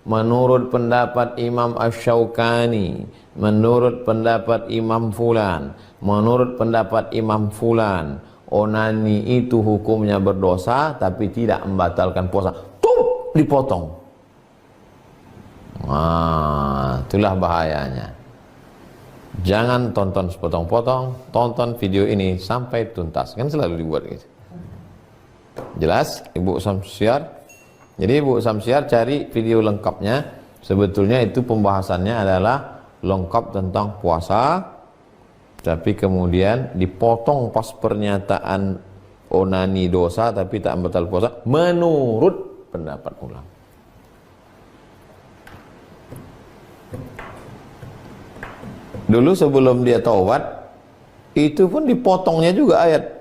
Menurut pendapat Imam Asy-Syaukani, menurut pendapat Imam Fulan, menurut pendapat Imam Fulan, onani itu hukumnya berdosa tapi tidak membatalkan puasa. Tuh, dipotong. Nah, itulah bahayanya. Jangan tonton sepotong-potong, tonton video ini sampai tuntas. Kan selalu dibuat gitu. Jelas, Ibu Samsiar? Jadi Ibu Samsiar cari video lengkapnya. Sebetulnya itu pembahasannya adalah lengkap tentang puasa, tapi kemudian dipotong pas pernyataan onani dosa tapi tak membatalkan puasa menurut pendapat ulama. Dulu sebelum dia taubat, itu pun dipotongnya juga ayat.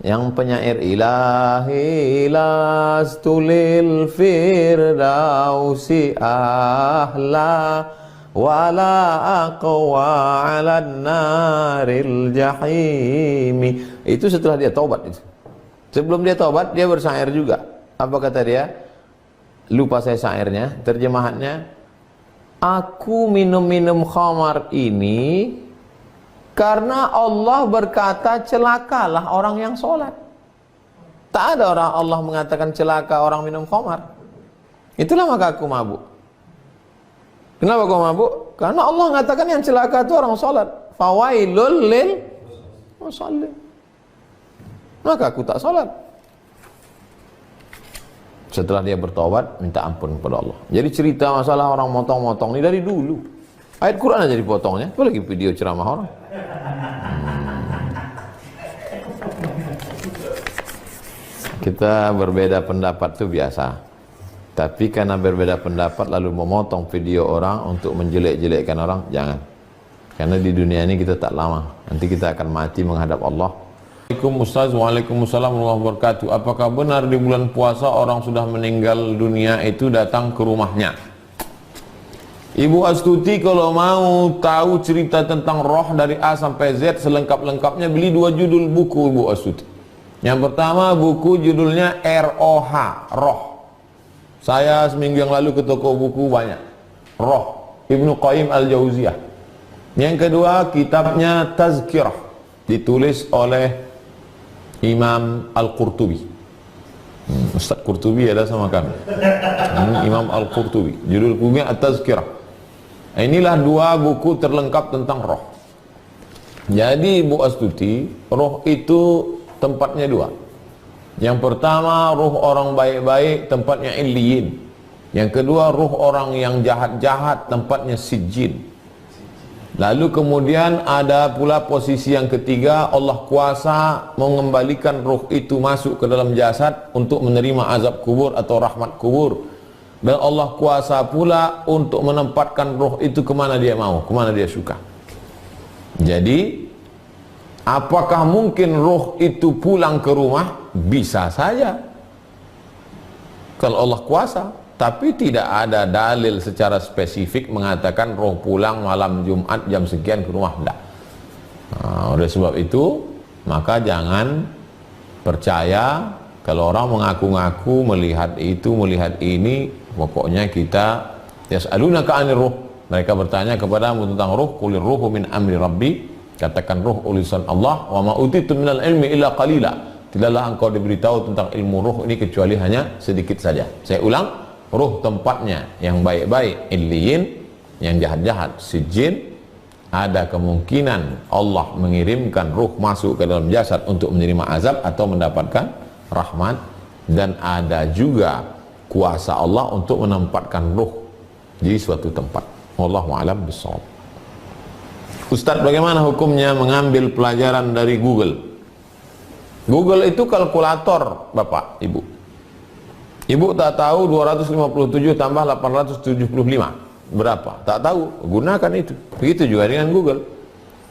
Yang penyair ilahi lastulil firdausi ahla wala aqwa ala naril jahimi. Itu setelah dia taubat itu. Sebelum dia taubat dia bersyair juga. Apa kata dia? Lupa saya syairnya, terjemahannya. Aku minum-minum khamar ini karena Allah berkata celakalah orang yang sholat. Tak ada orang Allah mengatakan celaka orang minum khamar. Itulah maka aku mabuk. Kenapa kau mabuk? Karena Allah mengatakan yang celaka itu orang sholat. Fawailul lil musallin. Maka aku tak sholat. Setelah dia bertobat, minta ampun kepada Allah. Jadi cerita masalah orang motong-motong ini dari dulu. Ayat Quran aja dipotongnya, apalagi video ceramah orang. Kita berbeda pendapat itu biasa. Tapi karena berbeda pendapat lalu memotong video orang untuk menjelek-jelekkan orang, jangan. Karena di dunia ini kita tak lama. Nanti kita akan mati menghadap Allah. Assalamualaikum Ustaz, waalaikumsalam warahmatullahi wabarakatuh. Apakah benar di bulan puasa orang sudah meninggal dunia itu datang ke rumahnya? Ibu Astuti, kalau mau tahu cerita tentang roh dari A sampai Z selengkap-lengkapnya, beli 2 judul buku Ibu Astuti. Yang pertama buku judulnya ROH, Roh. Saya seminggu yang lalu ke toko buku banyak. Roh, Ibnu Qayyim Al-Jauziyah. Yang kedua kitabnya Tazkirah, ditulis oleh Imam Al-Qurtubi. Ustaz Qurtubi ada sama kami. Imam Al-Qurtubi. Judul bukunya At-Tazkirah. Inilah 2 buku terlengkap tentang roh. Jadi Ibu Astuti, roh itu tempatnya 2. Yang pertama, ruh orang baik-baik, tempatnya Illiyin. Yang kedua, ruh orang yang jahat-jahat, tempatnya Sijjin. Lalu kemudian ada pula posisi yang ketiga, Allah kuasa mengembalikan ruh itu masuk ke dalam jasad untuk menerima azab kubur atau rahmat kubur. Dan Allah kuasa pula untuk menempatkan ruh itu kemana dia mau, kemana dia suka. Jadi apakah mungkin ruh itu pulang ke rumah? Bisa saja kalau Allah kuasa, tapi tidak ada dalil secara spesifik mengatakan ruh pulang malam Jumat jam sekian ke rumah. Tidak. Oleh sebab itu maka jangan percaya kalau orang mengaku-ngaku melihat itu, melihat ini. Pokoknya kita yas'alunaka 'anir ruh, mereka bertanya kepadamu tentang ruh, qulir ruhu min amri rabbi, katakan ruh urusan Allah, wa ma utitu minal ilmi illa qalila, tidaklah engkau diberitahu tentang ilmu ruh ini kecuali hanya sedikit saja. Saya ulang, ruh tempatnya yang baik-baik Illiyin, yang jahat-jahat Sijjin. Ada kemungkinan Allah mengirimkan ruh masuk ke dalam jasad untuk menerima azab atau mendapatkan rahmat, dan ada juga kuasa Allah untuk menempatkan ruh di suatu tempat. Wallahu a'lam bishawab. Ustaz, bagaimana hukumnya mengambil pelajaran dari Google? Google itu kalkulator, Bapak, Ibu. Ibu tak tahu 257 tambah 875 berapa? Tak tahu, gunakan itu. Begitu juga dengan Google.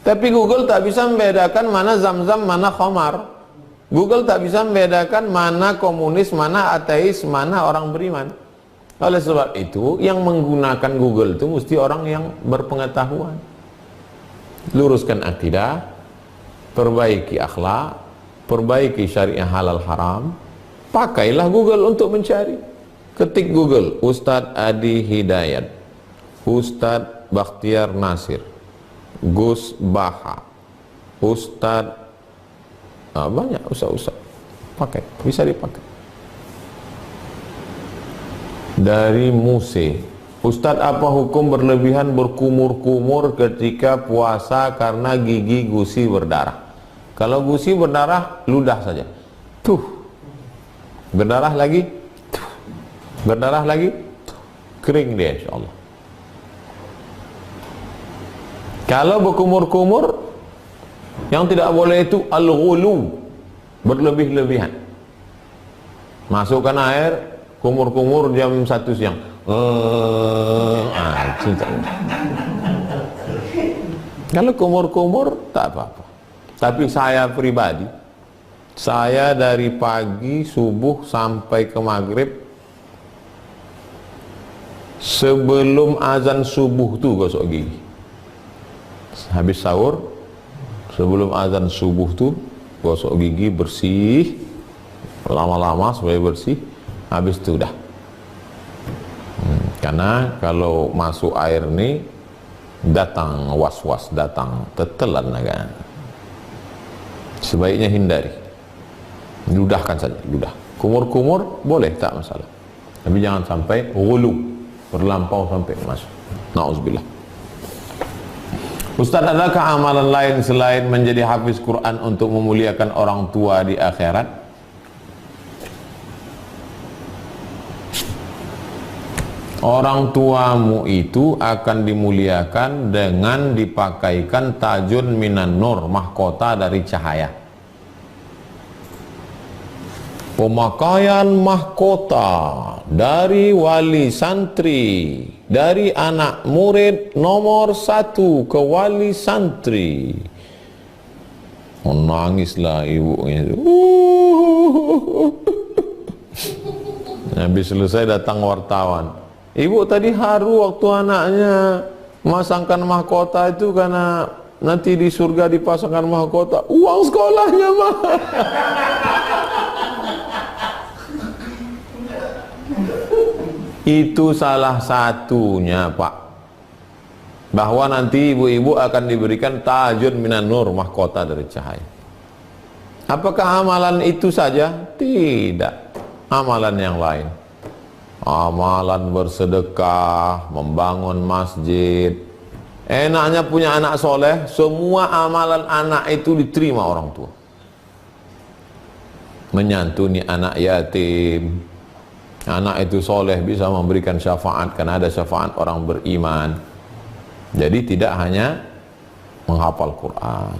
Tapi Google tak bisa membedakan mana zam-zam, mana khamar. Google tak bisa membedakan mana komunis, mana ateis, mana orang beriman. Oleh sebab itu, yang menggunakan Google itu mesti orang yang berpengetahuan. Luruskan akidah, perbaiki akhlak, perbaiki syariah halal haram. Pakailah Google untuk mencari. Ketik Google, Ustadz Adi Hidayat, Ustadz Bakhtiar Nasir, Gus Baha, Ustadz, banyak ustaz-ustaz. Pakai, bisa dipakai. Dari Muse, Ustadz, apa hukum berlebihan berkumur-kumur ketika puasa karena gigi gusi berdarah? Kalau gusi berdarah, ludah saja. Tuh. Berdarah lagi. Tuh. Berdarah lagi. Tuh. Kering dia insyaallah. Kalau berkumur-kumur, yang tidak boleh itu al-ghulu, berlebih-lebihan. Masukkan air, kumur-kumur jam 1 siang. Kalau kumur-kumur tak apa-apa. Tapi saya pribadi, saya dari pagi subuh sampai ke maghrib, sebelum azan subuh tuh gosok gigi. Habis sahur, sebelum azan subuh tuh gosok gigi bersih, lama-lama supaya bersih, habis itu udah. Karena kalau masuk air nih datang was-was, datang tetelan agak. Sebaiknya hindari. Ludahkan saja, ludah. Kumur-kumur boleh, tak masalah. Tapi jangan sampai ghulu, berlampau sampai masuk. Nauzubillah. Ustaz, adakah amalan lain selain menjadi hafiz Quran untuk memuliakan orang tua di akhirat? Orang tuamu itu akan dimuliakan dengan dipakaikan tajun minan nur, mahkota dari cahaya. Pemakaian mahkota dari wali santri, dari anak murid nomor 1 ke wali santri. Menangislah ibunya. Habis selesai datang wartawan. Ibu tadi haru waktu anaknya memasangkan mahkota itu karena nanti di surga dipasangkan mahkota. Uang sekolahnya mah. Itu salah satunya, Pak. Bahwa nanti ibu-ibu akan diberikan tajun minan nur, mahkota dari cahaya. Apakah amalan itu saja? Tidak. Amalan yang lain. Amalan bersedekah, membangun masjid. Enaknya punya anak soleh, semua amalan anak itu diterima orang tua. Menyantuni anak yatim. Anak itu soleh bisa memberikan syafaat, karena ada syafaat orang beriman. Jadi tidak hanya menghafal Quran.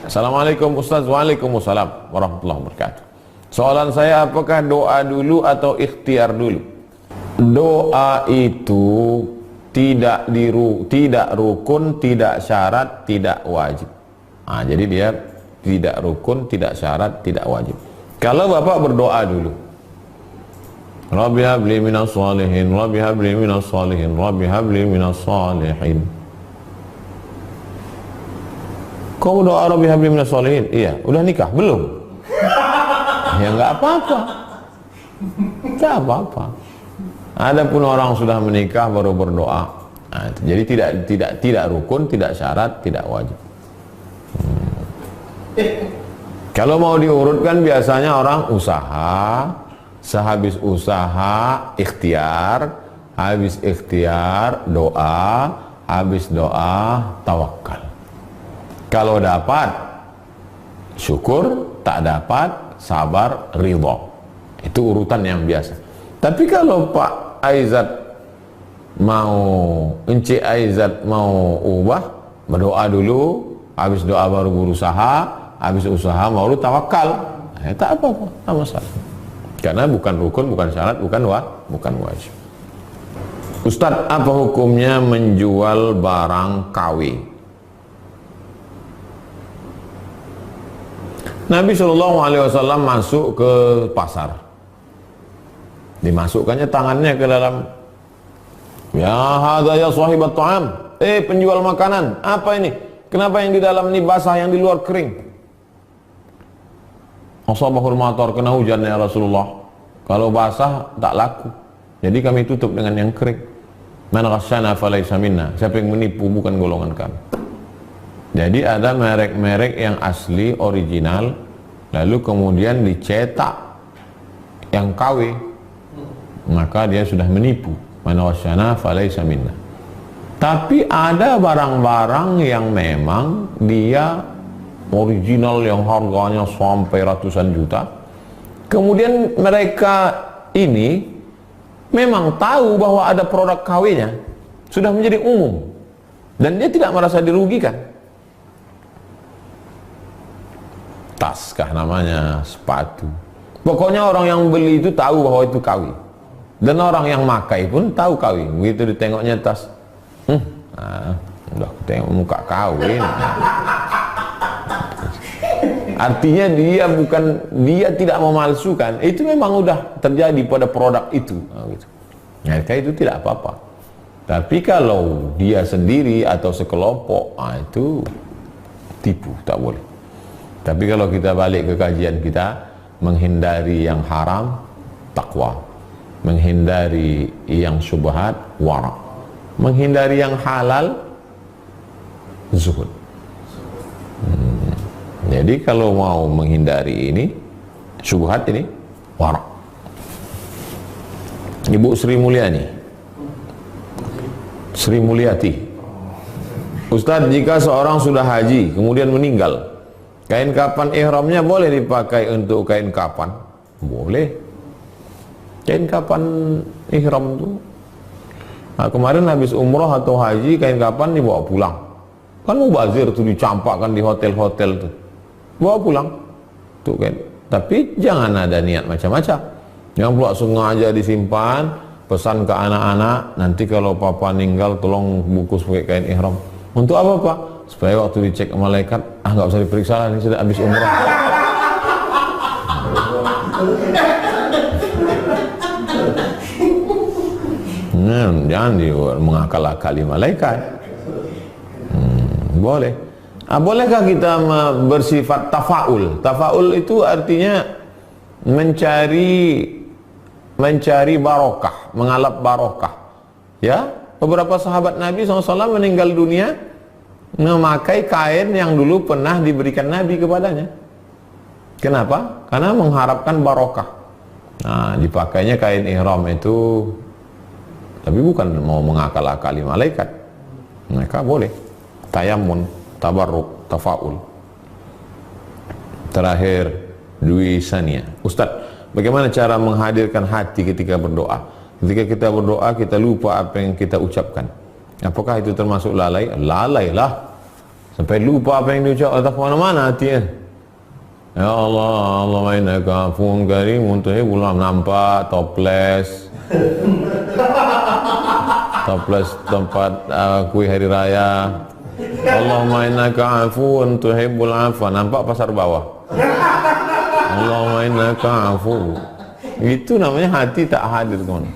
Assalamualaikum Ustaz. Waalaikumsalam warahmatullahi wabarakatuh. Soalan saya, apakah doa dulu atau ikhtiar dulu? Doa itu tidak rukun, tidak syarat, tidak wajib. Nah, jadi dia tidak rukun, tidak syarat, tidak wajib. Kalau Bapak berdoa dulu, Rabbi habli minas shalihin, Rabbi habli minas shalihin, Rabbi habli minas shalihin. Kau doa Rabbi habli minas shalihin? Iya, udah nikah? Belum? Ya nggak apa-apa, nggak apa-apa. Adapun orang sudah menikah baru berdoa. Nah, jadi tidak rukun, tidak syarat, tidak wajib. Kalau mau diurutkan biasanya orang usaha, sehabis usaha ikhtiar, habis ikhtiar doa, habis doa tawakal. Kalau dapat syukur, tak dapat sabar, ridha. Itu urutan yang biasa. Tapi kalau Pak Aizat mau, Encik Aizat mau ubah, berdoa dulu, habis doa baru berusaha, habis usaha baru tawakal. Tak apa-apa, tak masalah. Karena bukan rukun, bukan syarat, bukan wajib. Ustadz, apa hukumnya menjual barang KW? Nabi SAW masuk ke pasar, dimasukkannya tangannya ke dalam. Ya hadza ya sahibat ta'am, penjual makanan, apa ini? Kenapa yang di dalam ini basah, yang di luar kering? Asabahul matar, kena hujan ya Rasulullah. Kalau basah tak laku, jadi kami tutup dengan yang kering. Man ghasyana falaysa minna, siapa yang menipu bukan golongan kami. Jadi ada merek-merek yang asli, original, lalu kemudian dicetak yang KW, maka dia sudah menipu. Man ghasyana falaysa minna. Tapi ada barang-barang yang memang dia original, yang harganya sampai ratusan juta. Kemudian mereka ini memang tahu bahwa ada produk KW-nya, sudah menjadi umum, dan dia tidak merasa dirugikan. Tas kah namanya, sepatu. Pokoknya orang yang beli itu tahu bahwa itu KW. Dan orang yang makai pun tahu KW. Begitu ditengoknya tas, udah tengok muka KW. Artinya dia tidak memalsukan. Itu memang udah terjadi pada produk itu. Gitu. Nah, itu tidak apa-apa. Tapi kalau dia sendiri atau sekelompok, itu tipu, tak boleh. Tapi kalau kita balik ke kajian kita, menghindari yang haram, takwa. Menghindari yang syubhat, wara. Menghindari yang halal, zuhud. Jadi kalau mau menghindari ini, syubhat ini, wara. Ibu Sri Mulyani, Sri Mulyati. Ustadz, jika seorang sudah haji kemudian meninggal, kain kapan ihramnya boleh dipakai untuk kain kapan? Boleh. Kain kapan ihram tuh? Nah, kemarin habis umroh atau haji, kain kapan dibawa pulang. Kan mubazir tuh, dicampakkan di hotel-hotel tuh. Bawa pulang. Tuh kan. Tapi jangan ada niat macam-macam. Jangan pula sengaja disimpan, pesan ke anak-anak, nanti kalau papa meninggal tolong bungkus pakai kain ihram. Untuk apa, Pak? Supaya waktu dicek malaikat, nggak usah diperiksa lah, ini sudah habis umroh. Jangan mengakal-akali malaikat. Boleh. Bolehkah kita bersifat tafaul? Tafaul itu artinya mencari barokah, mengalap barokah. Ya, beberapa sahabat Nabi SAW meninggal dunia memakai kain yang dulu pernah diberikan Nabi kepadanya. Kenapa? Karena mengharapkan barokah. Nah, dipakainya kain ihram itu, tapi bukan mau mengakal-akali malaikat. Mereka boleh tayamun, tabarruk, tafaul. Terakhir, Dwi Sania. Ustadz, bagaimana cara menghadirkan hati ketika berdoa? Ketika kita berdoa, kita lupa apa yang kita ucapkan. Apakah itu termasuk lalai? Lalai lah. Sampai lupa apa yang diucap, atau kemana-mana hatinya. Ya Allah, Allahumma innaka afuwwun karimun tuhibbul afwa, nampak toples. Toples tempat kue hari raya. Allahumma innaka afuwwun tuhibbul afwa, nampak pasar bawah. Allahumma innaka afuwwun. Itu namanya hati tak hadir, teman.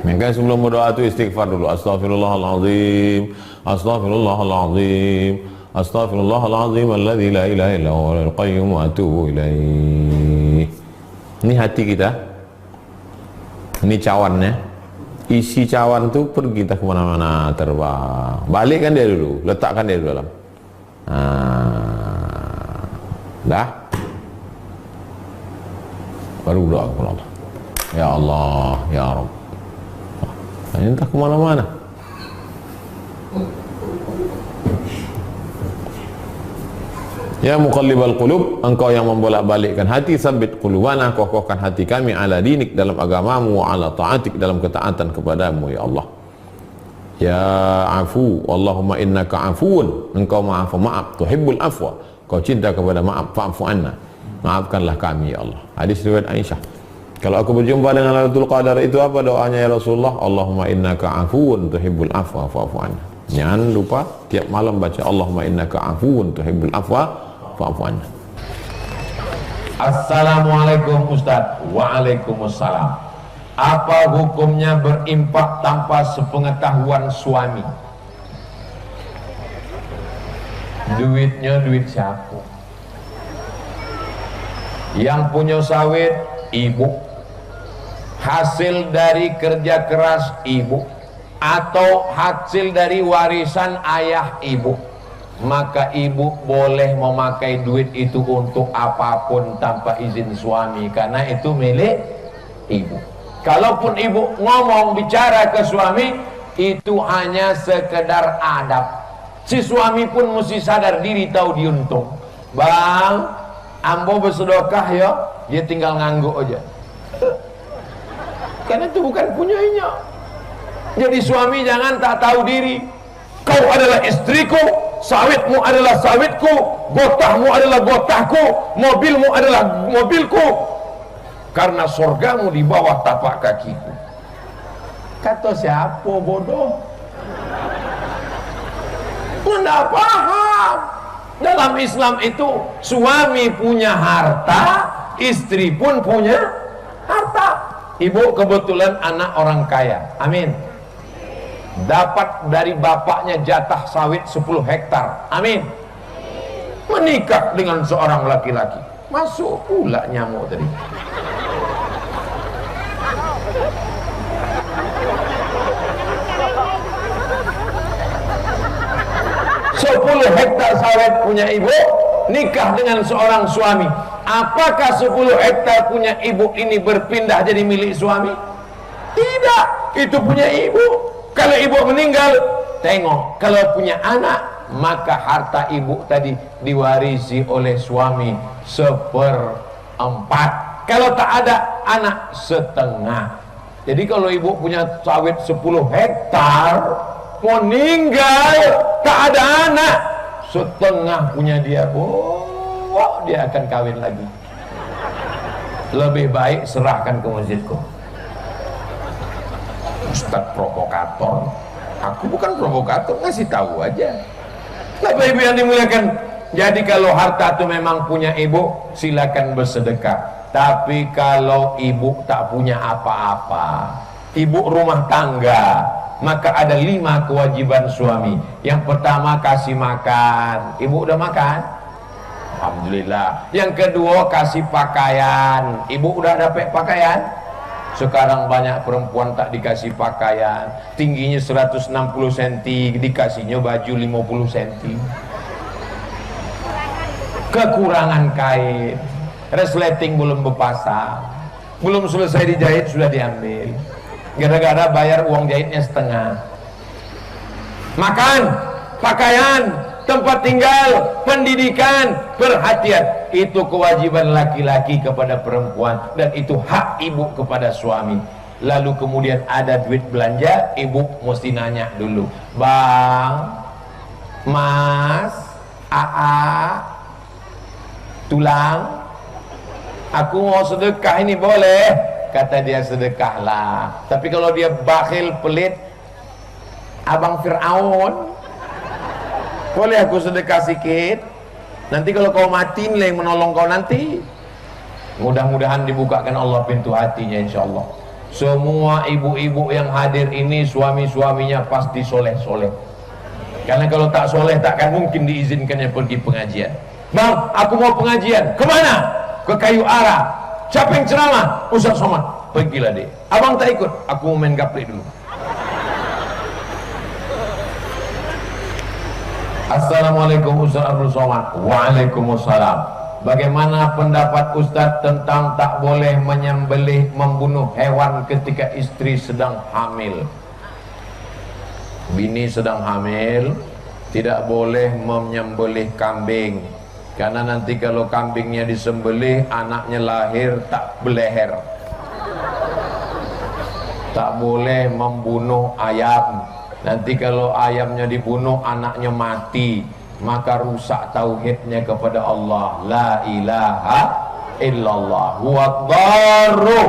Maka sebelum berdoa itu istighfar dulu. Astaghfirullahaladzim, astaghfirullahaladzim, astaghfirullahaladzim alladzi la ilaha illa huwal qayyum wa atubu ilaih. Ini hati kita. Ini cawannya. Isi cawan itu pergi kita kemana-mana, terbang. Balikkan dia dulu, letakkan dia dulu dalam. Dah. Baru doa kepada Allah. Ya Allah, ya Rabb. Entah kemana-mana. Ya muqallibal qulub, engkau yang membolak-balikkan hati, sabbit qulubana, kokohkan hati kami ala dinik, dalam agamamu, wa ala ta'atik, dalam ketaatan kepadamu, ya Allah. Ya afu, Allahumma innaka afuun, engkau maaf, tuhibbul afwa, kau cinta kepada maaf, fa'fu anna, maafkanlah kami, ya Allah. Hadis riwayat Aisyah. Kalau aku berjumpa dengan Lailatul Qadar, itu apa doanya ya Rasulullah? Allahumma innaka afuun tuhibbul afwa fa'fu anna. Jangan lupa tiap malam baca Allahumma innaka afuun tuhibbul afwa fa'fu anna. Assalamualaikum Ustaz. Waalaikumsalam. Apa hukumnya berimpak tanpa sepengetahuan suami? Duitnya duit siapa? Yang punya sawit ibu. Hasil dari kerja keras ibu, atau hasil dari warisan ayah ibu, maka ibu boleh memakai duit itu untuk apapun tanpa izin suami, karena itu milik ibu. Kalaupun ibu ngomong bicara ke suami, itu hanya sekedar adab. Si suami pun mesti sadar diri, tahu diuntung. Bang, ambo bersedekah ya, dia tinggal ngangguk aja. Karena itu bukan punyanya. Jadi suami jangan tak tahu diri. Kau adalah istriku, sawitmu adalah sawitku, gotahmu adalah gotahku, mobilmu adalah mobilku, karena surgamu di bawah tapak kakiku. Kata siapa bodoh? Tidak paham. Dalam Islam itu suami punya harta, istri pun punya harta. Ibu kebetulan anak orang kaya, amin, dapat dari bapaknya jatah sawit 10 hektar, amin, menikah dengan seorang laki-laki, masuk pula nyamuk tadi. Sepuluh hektar sawit punya ibu, nikah dengan seorang suami. Apakah 10 hektar punya ibu ini berpindah jadi milik suami? Tidak, itu punya ibu. Kalau ibu meninggal, tengok, kalau punya anak, maka harta ibu tadi diwarisi oleh suami 1/4. Kalau tak ada, anak? Setengah. Jadi kalau ibu punya sawit 10 hektar, mau meninggal tak ada anak, setengah punya dia, dia akan kawin lagi. Lebih baik serahkan ke masjidku. Ustaz provokator. Aku bukan provokator, ngasih tahu aja. Bapak ibu yang dimuliakan, jadi kalau harta itu memang punya ibu, silakan bersedekah. Tapi kalau ibu tak punya apa-apa, ibu rumah tangga, maka ada 5 kewajiban suami. Yang pertama, kasih makan. Ibu udah makan? Alhamdulillah. Yang kedua, kasih pakaian. Ibu udah dapat pakaian? Sekarang banyak perempuan tak dikasih pakaian, tingginya 160 cm, dikasihnya baju 50 cm. Kekurangan kain, resleting belum berpasang, belum selesai dijahit sudah diambil, gara-gara bayar uang jahitnya setengah. Makan, pakaian, tempat tinggal, pendidikan, perhatian, itu kewajiban laki-laki kepada perempuan, dan itu hak ibu kepada suami. Lalu kemudian ada duit belanja, ibu mesti nanya dulu, Bang, Mas, AA, Tulang, aku mau sedekah ini boleh? Kata dia, sedekahlah. Tapi kalau dia bakhil, pelit, Abang Fir'aun, boleh aku sedekah sikit? Nanti kalau kau mati, nilai menolong kau nanti. Mudah-mudahan dibukakan Allah pintu hatinya, insya Allah. Semua ibu-ibu yang hadir ini, suami-suaminya pasti soleh-soleh. Karena kalau tak soleh, takkan mungkin diizinkannya pergi pengajian. Bang, aku mau pengajian. Kemana? Ke Kayu Ara. Siapa yang ceramah? Ustaz Somad. Pergilah deh. Abang tak ikut, aku mau main gaprik dulu. Assalamualaikum Ustaz Abdul Somad. Waalaikumsalam. Bagaimana pendapat Ustaz tentang tak boleh menyembelih, membunuh hewan ketika istri sedang hamil? Bini sedang hamil, tidak boleh menyembelih kambing, karena nanti kalau kambingnya disembelih, anaknya lahir tak beleher. Tak boleh membunuh ayam, nanti kalau ayamnya dibunuh, anaknya mati, maka rusak tauhidnya kepada Allah. La ilaha illallah huwa dharru,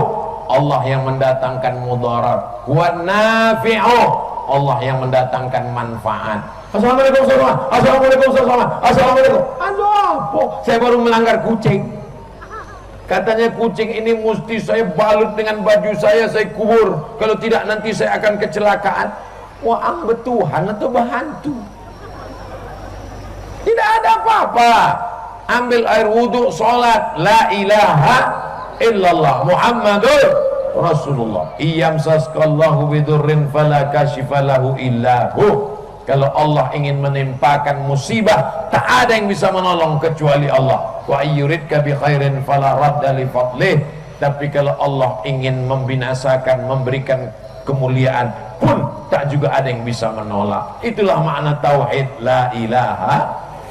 Allah yang mendatangkan mudarat. Huwa nafi'u, Allah yang mendatangkan manfaat. Assalamualaikum warahmatullahi wabarakatuh. Assalamualaikum warahmatullahi wabarakatuh. Assalamualaikum. Aduh, apa? Saya baru melanggar kucing. Katanya kucing ini mesti saya balut dengan baju saya kubur. Kalau tidak nanti saya akan kecelakaan. Wah, ambe Tuhan atau berhantu? Tidak ada apa-apa. Ambil air wudhu, sholat, la ilaha illallah Muhammadur Rasulullah. Iyamsaskallahu bidurrin fala kashifalahu illahu. Kalau Allah ingin menimpakan musibah, tak ada yang bisa menolong kecuali Allah. Wa ayyuridka bi khairin fala radda li fadlih. Tapi kalau Allah ingin membinasakan, memberikan kemuliaan pun, tak juga ada yang bisa menolak. Itulah makna tauhid, la ilaha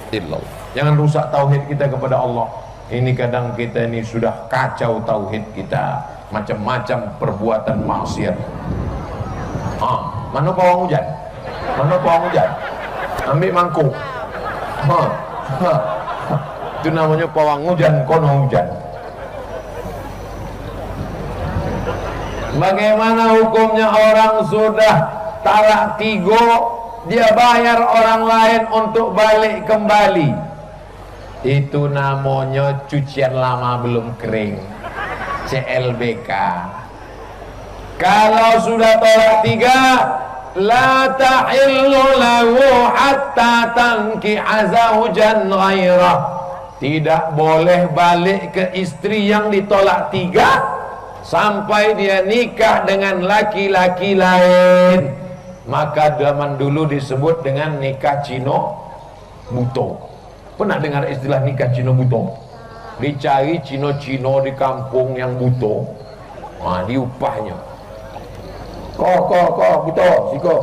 illallah. Jangan rusak tauhid kita kepada Allah. Ini kadang kita ini sudah kacau tauhid kita, macam-macam perbuatan maksiat. Mana pawang hujan? Mana pawang hujan? Ambil mangkuk. Itu namanya pawang hujan, kono hujan. Bagaimana hukumnya orang sudah talak 3, dia bayar orang lain untuk balik kembali? Itu namanya cucian lama belum kering, CLBK. Kalau sudah talak 3, la tahillu lahu hatta tankiha zawjan ghairah. Tidak boleh balik ke istri yang ditolak 3 sampai dia nikah dengan laki-laki lain. Maka zaman dulu disebut dengan nikah Cino Buto. Pernah dengar istilah nikah Cino Buto? Dicari Cino-Cino di kampung yang buto, diupahnya. Kok Buto, siko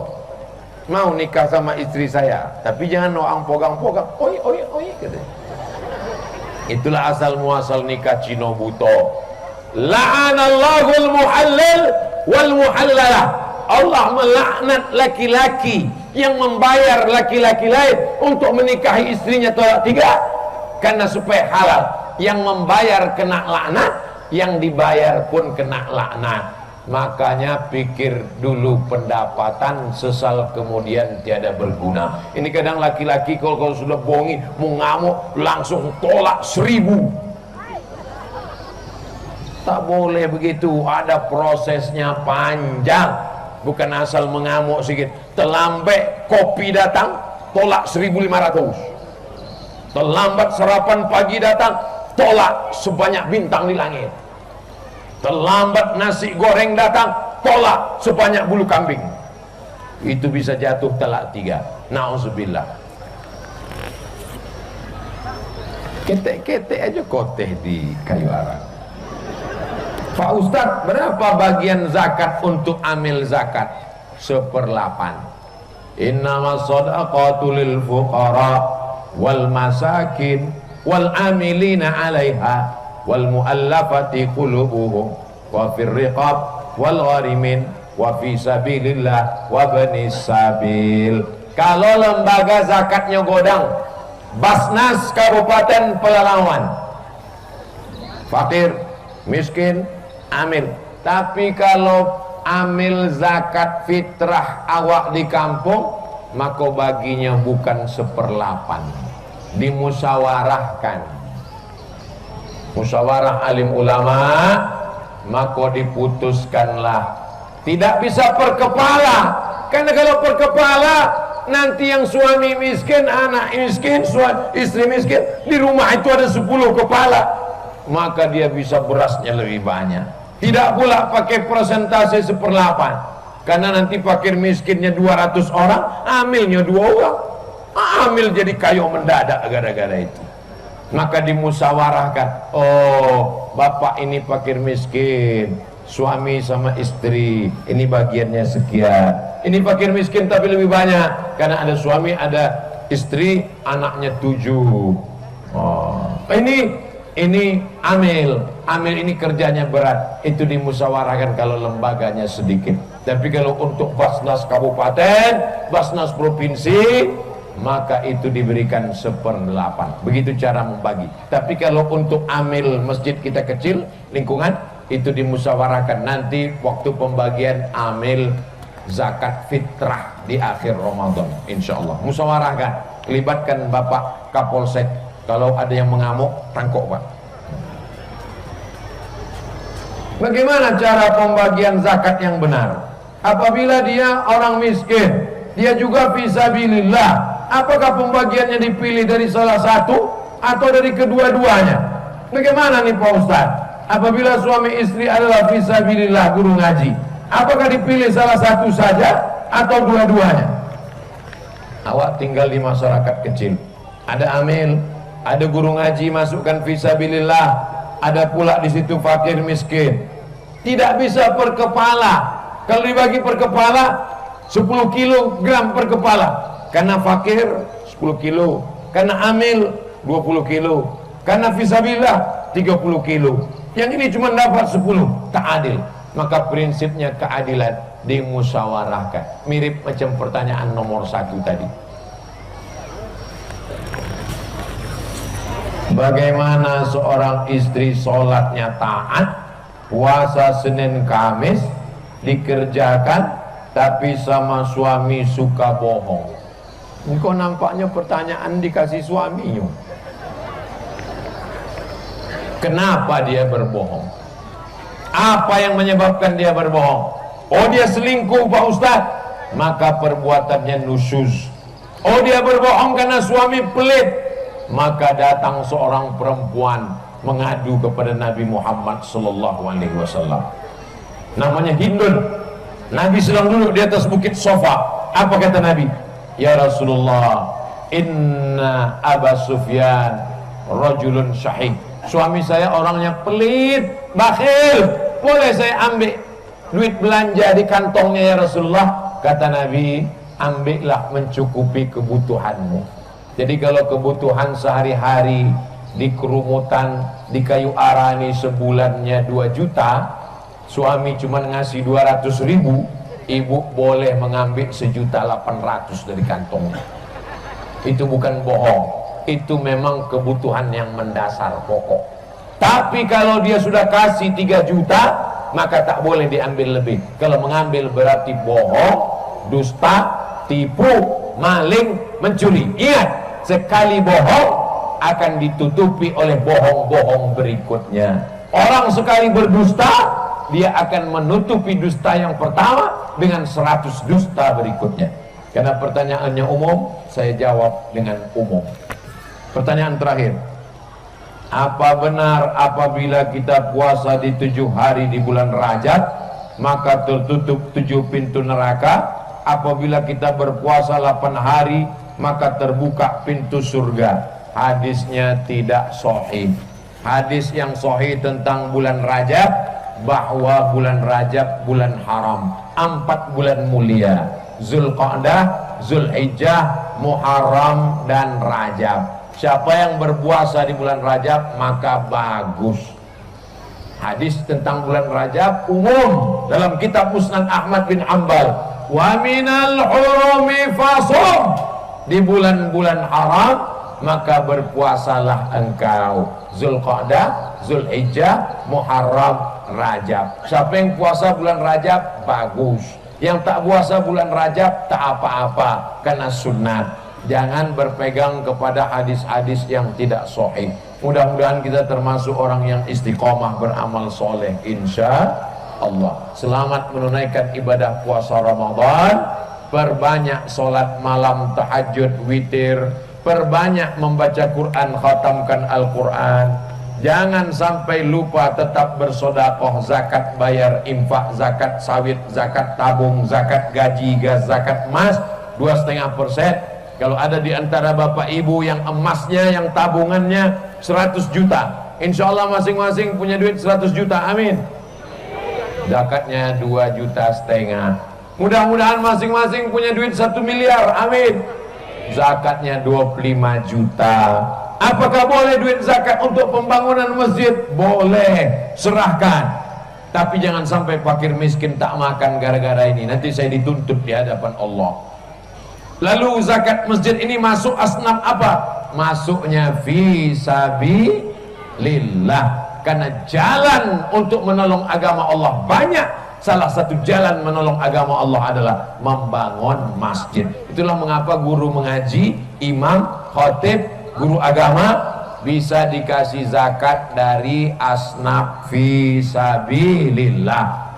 mau nikah sama istri saya, tapi jangan orang pogang-pogang. Oi katanya. Itulah asal muasal nikah Cino Buto. La'anallahul muhallil wal muhallalah. Allah melaknat laki-laki yang membayar laki-laki lain untuk menikahi istrinya tolak 3 karena supaya halal. Yang membayar kena laknat, yang dibayar pun kena laknat. Makanya pikir dulu pendapatan, sesal kemudian tiada berguna. Ini kadang laki-laki kalau sudah bohongi mau ngamuk langsung tolak 1000. Tak boleh begitu, ada prosesnya panjang. Bukan asal mengamuk sedikit. Terlambat kopi datang, tolak 1.500. Terlambat sarapan pagi datang, tolak sebanyak bintang di langit. Terlambat nasi goreng datang, tolak sebanyak bulu kambing. Itu bisa jatuh talak 3. Na'udzubillah. Ketek-ketek aja koteh di kayu arang. Pak Ustadz, berapa bagian zakat untuk amil zakat? 1/8. Innamas shadaqatu lil fuqara wal masakin wal amilina 'alaiha wal muallafati qulubuhum wa fir riqab wal gharimin wa fi sabilillah wa banis sabil. Kalau lembaga zakatnya Godang, Basnas Kabupaten Pelalawan, fakir, miskin, amil. Tapi kalau amil zakat fitrah awak di kampung, maka baginya bukan 1/8, dimusyawarahkan. Musyawarah alim ulama, maka diputuskanlah. Tidak bisa per kepala, karena kalau per kepala nanti yang suami miskin, anak miskin, istri miskin, di rumah itu ada 10 kepala, maka dia bisa berasnya lebih banyak. Tidak pula pakai persentase 1/8, karena nanti fakir miskinnya 200 orang, amilnya 2 orang, amil jadi kayu mendadak gara-gara itu. Maka dimusyawarahkan, oh bapak ini fakir miskin, suami sama istri, ini bagiannya sekian. Ini fakir miskin tapi lebih banyak, karena ada suami, ada istri, anaknya 7. Oh, ini amil ini kerjanya berat, itu dimusyawarahkan kalau lembaganya sedikit. Tapi kalau untuk Basnas Kabupaten, Basnas Provinsi, maka itu diberikan 1/8. Begitu cara membagi. Tapi kalau untuk amil masjid kita kecil, lingkungan, itu dimusyawarahkan nanti waktu pembagian amil zakat fitrah di akhir Ramadan, insyaallah. Musyawarahkan, libatkan Bapak Kapolsek. Kalau ada yang mengamuk, tangkap Pak. Bagaimana cara pembagian zakat yang benar? Apabila dia orang miskin, dia juga fisabilillah, apakah pembagiannya dipilih dari salah satu atau dari kedua-duanya? Bagaimana nih Pak Ustadz? Apabila suami istri adalah fisabilillah, guru ngaji, apakah dipilih salah satu saja atau dua-duanya? Awak tinggal di masyarakat kecil, ada amil, ada guru ngaji, masukkan fisabilillah, ada pula di situ fakir miskin. Tidak bisa per kepala. Kalau dibagi per kepala 10 kilogram per kepala, karena fakir 10 kilo, karena amil 20 kilo, karena fisabilillah 30 kilo. Yang ini cuma dapat 10, tak adil. Maka prinsipnya keadilan dimusyawarahkan. Mirip macam pertanyaan nomor 1 tadi. Bagaimana seorang istri sholatnya taat, puasa Senin Kamis dikerjakan, tapi sama suami suka bohong? Ini kok nampaknya pertanyaan dikasih suaminya. Kenapa dia berbohong? Apa yang menyebabkan dia berbohong? Oh, dia selingkuh Pak Ustadz, maka perbuatannya nusyuz. Oh, dia berbohong karena suami pelit, maka datang seorang perempuan mengadu kepada Nabi Muhammad sallallahu alaihi wasallam. Namanya Hindun. Nabi sedang duduk di atas bukit Sofa. Apa kata Nabi? Ya Rasulullah, inna Aba Sufyan rajulun syahid. Suami saya orangnya pelit, bakhil. Boleh saya ambil duit belanja di kantongnya ya Rasulullah? Kata Nabi, ambillah mencukupi kebutuhanmu. Jadi kalau kebutuhan sehari-hari di kerumutan, di kayu arani sebulannya 2 juta, suami cuma ngasih 200.000, ibu boleh mengambil 1.800.000 dari kantongnya. Itu bukan bohong, itu memang kebutuhan yang mendasar pokok. Tapi kalau dia sudah kasih 3 juta, maka tak boleh diambil lebih. Kalau mengambil berarti bohong, dusta, tipu, maling, mencuri. Ingat, sekali bohong akan ditutupi oleh bohong-bohong berikutnya. Orang sekali berdusta, dia akan menutupi dusta yang pertama dengan 100 dusta berikutnya. Karena pertanyaannya umum, saya jawab dengan umum. Pertanyaan terakhir, apa benar apabila kita puasa di 7 hari di bulan Rajab maka tertutup 7 pintu neraka? Apabila kita berpuasa 8 hari maka terbuka pintu surga? Hadisnya tidak sahih. Hadis yang sahih tentang bulan Rajab, bahwa bulan Rajab bulan haram, 4 bulan mulia, Zulqa'dah, Zulhijjah, Muharram dan Rajab. Siapa yang berpuasa di bulan Rajab maka bagus. Hadis tentang bulan Rajab umum dalam kitab Musnad Ahmad bin Hanbal. Wa minal hurumi fasum, di bulan-bulan haram maka berpuasalah engkau. Zulqa'dah, Zulhijjah, Muharram, Rajab. Siapa yang puasa bulan Rajab bagus. Yang tak puasa bulan Rajab tak apa-apa, karena sunat. Jangan berpegang kepada hadis-hadis yang tidak sahih. Mudah-mudahan kita termasuk orang yang istiqomah beramal soleh, insya Allah. Selamat menunaikan ibadah puasa Ramadan. Perbanyak solat malam, tahajud, witir. Perbanyak membaca Quran, khatamkan Al-Quran. Jangan sampai lupa tetap bersodakoh, zakat bayar, infak, zakat sawit, zakat tabung, zakat gaji, zakat emas 2,5%. Kalau ada di antara bapak ibu yang emasnya, yang tabungannya 100 juta, insya Allah masing-masing punya duit 100 juta, amin. Zakatnya 2,5 juta. Mudah-mudahan masing-masing punya duit 1 miliar, amin. Zakatnya 25 juta. Apakah boleh duit zakat untuk pembangunan masjid? Boleh, serahkan. Tapi jangan sampai fakir miskin tak makan gara-gara ini. Nanti saya dituntut di hadapan Allah. Lalu zakat masjid ini masuk asnaf apa? Masuknya fi sabilillah. Karena jalan untuk menolong agama Allah banyak. Salah satu jalan menolong agama Allah adalah membangun masjid. Itulah mengapa guru mengaji, imam, khatib, guru agama bisa dikasih zakat dari asnaf fi sabilillah.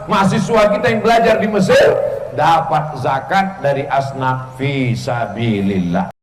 Mahasiswa kita yang belajar di Mesir dapat zakat dari asnaf fi sabilillah.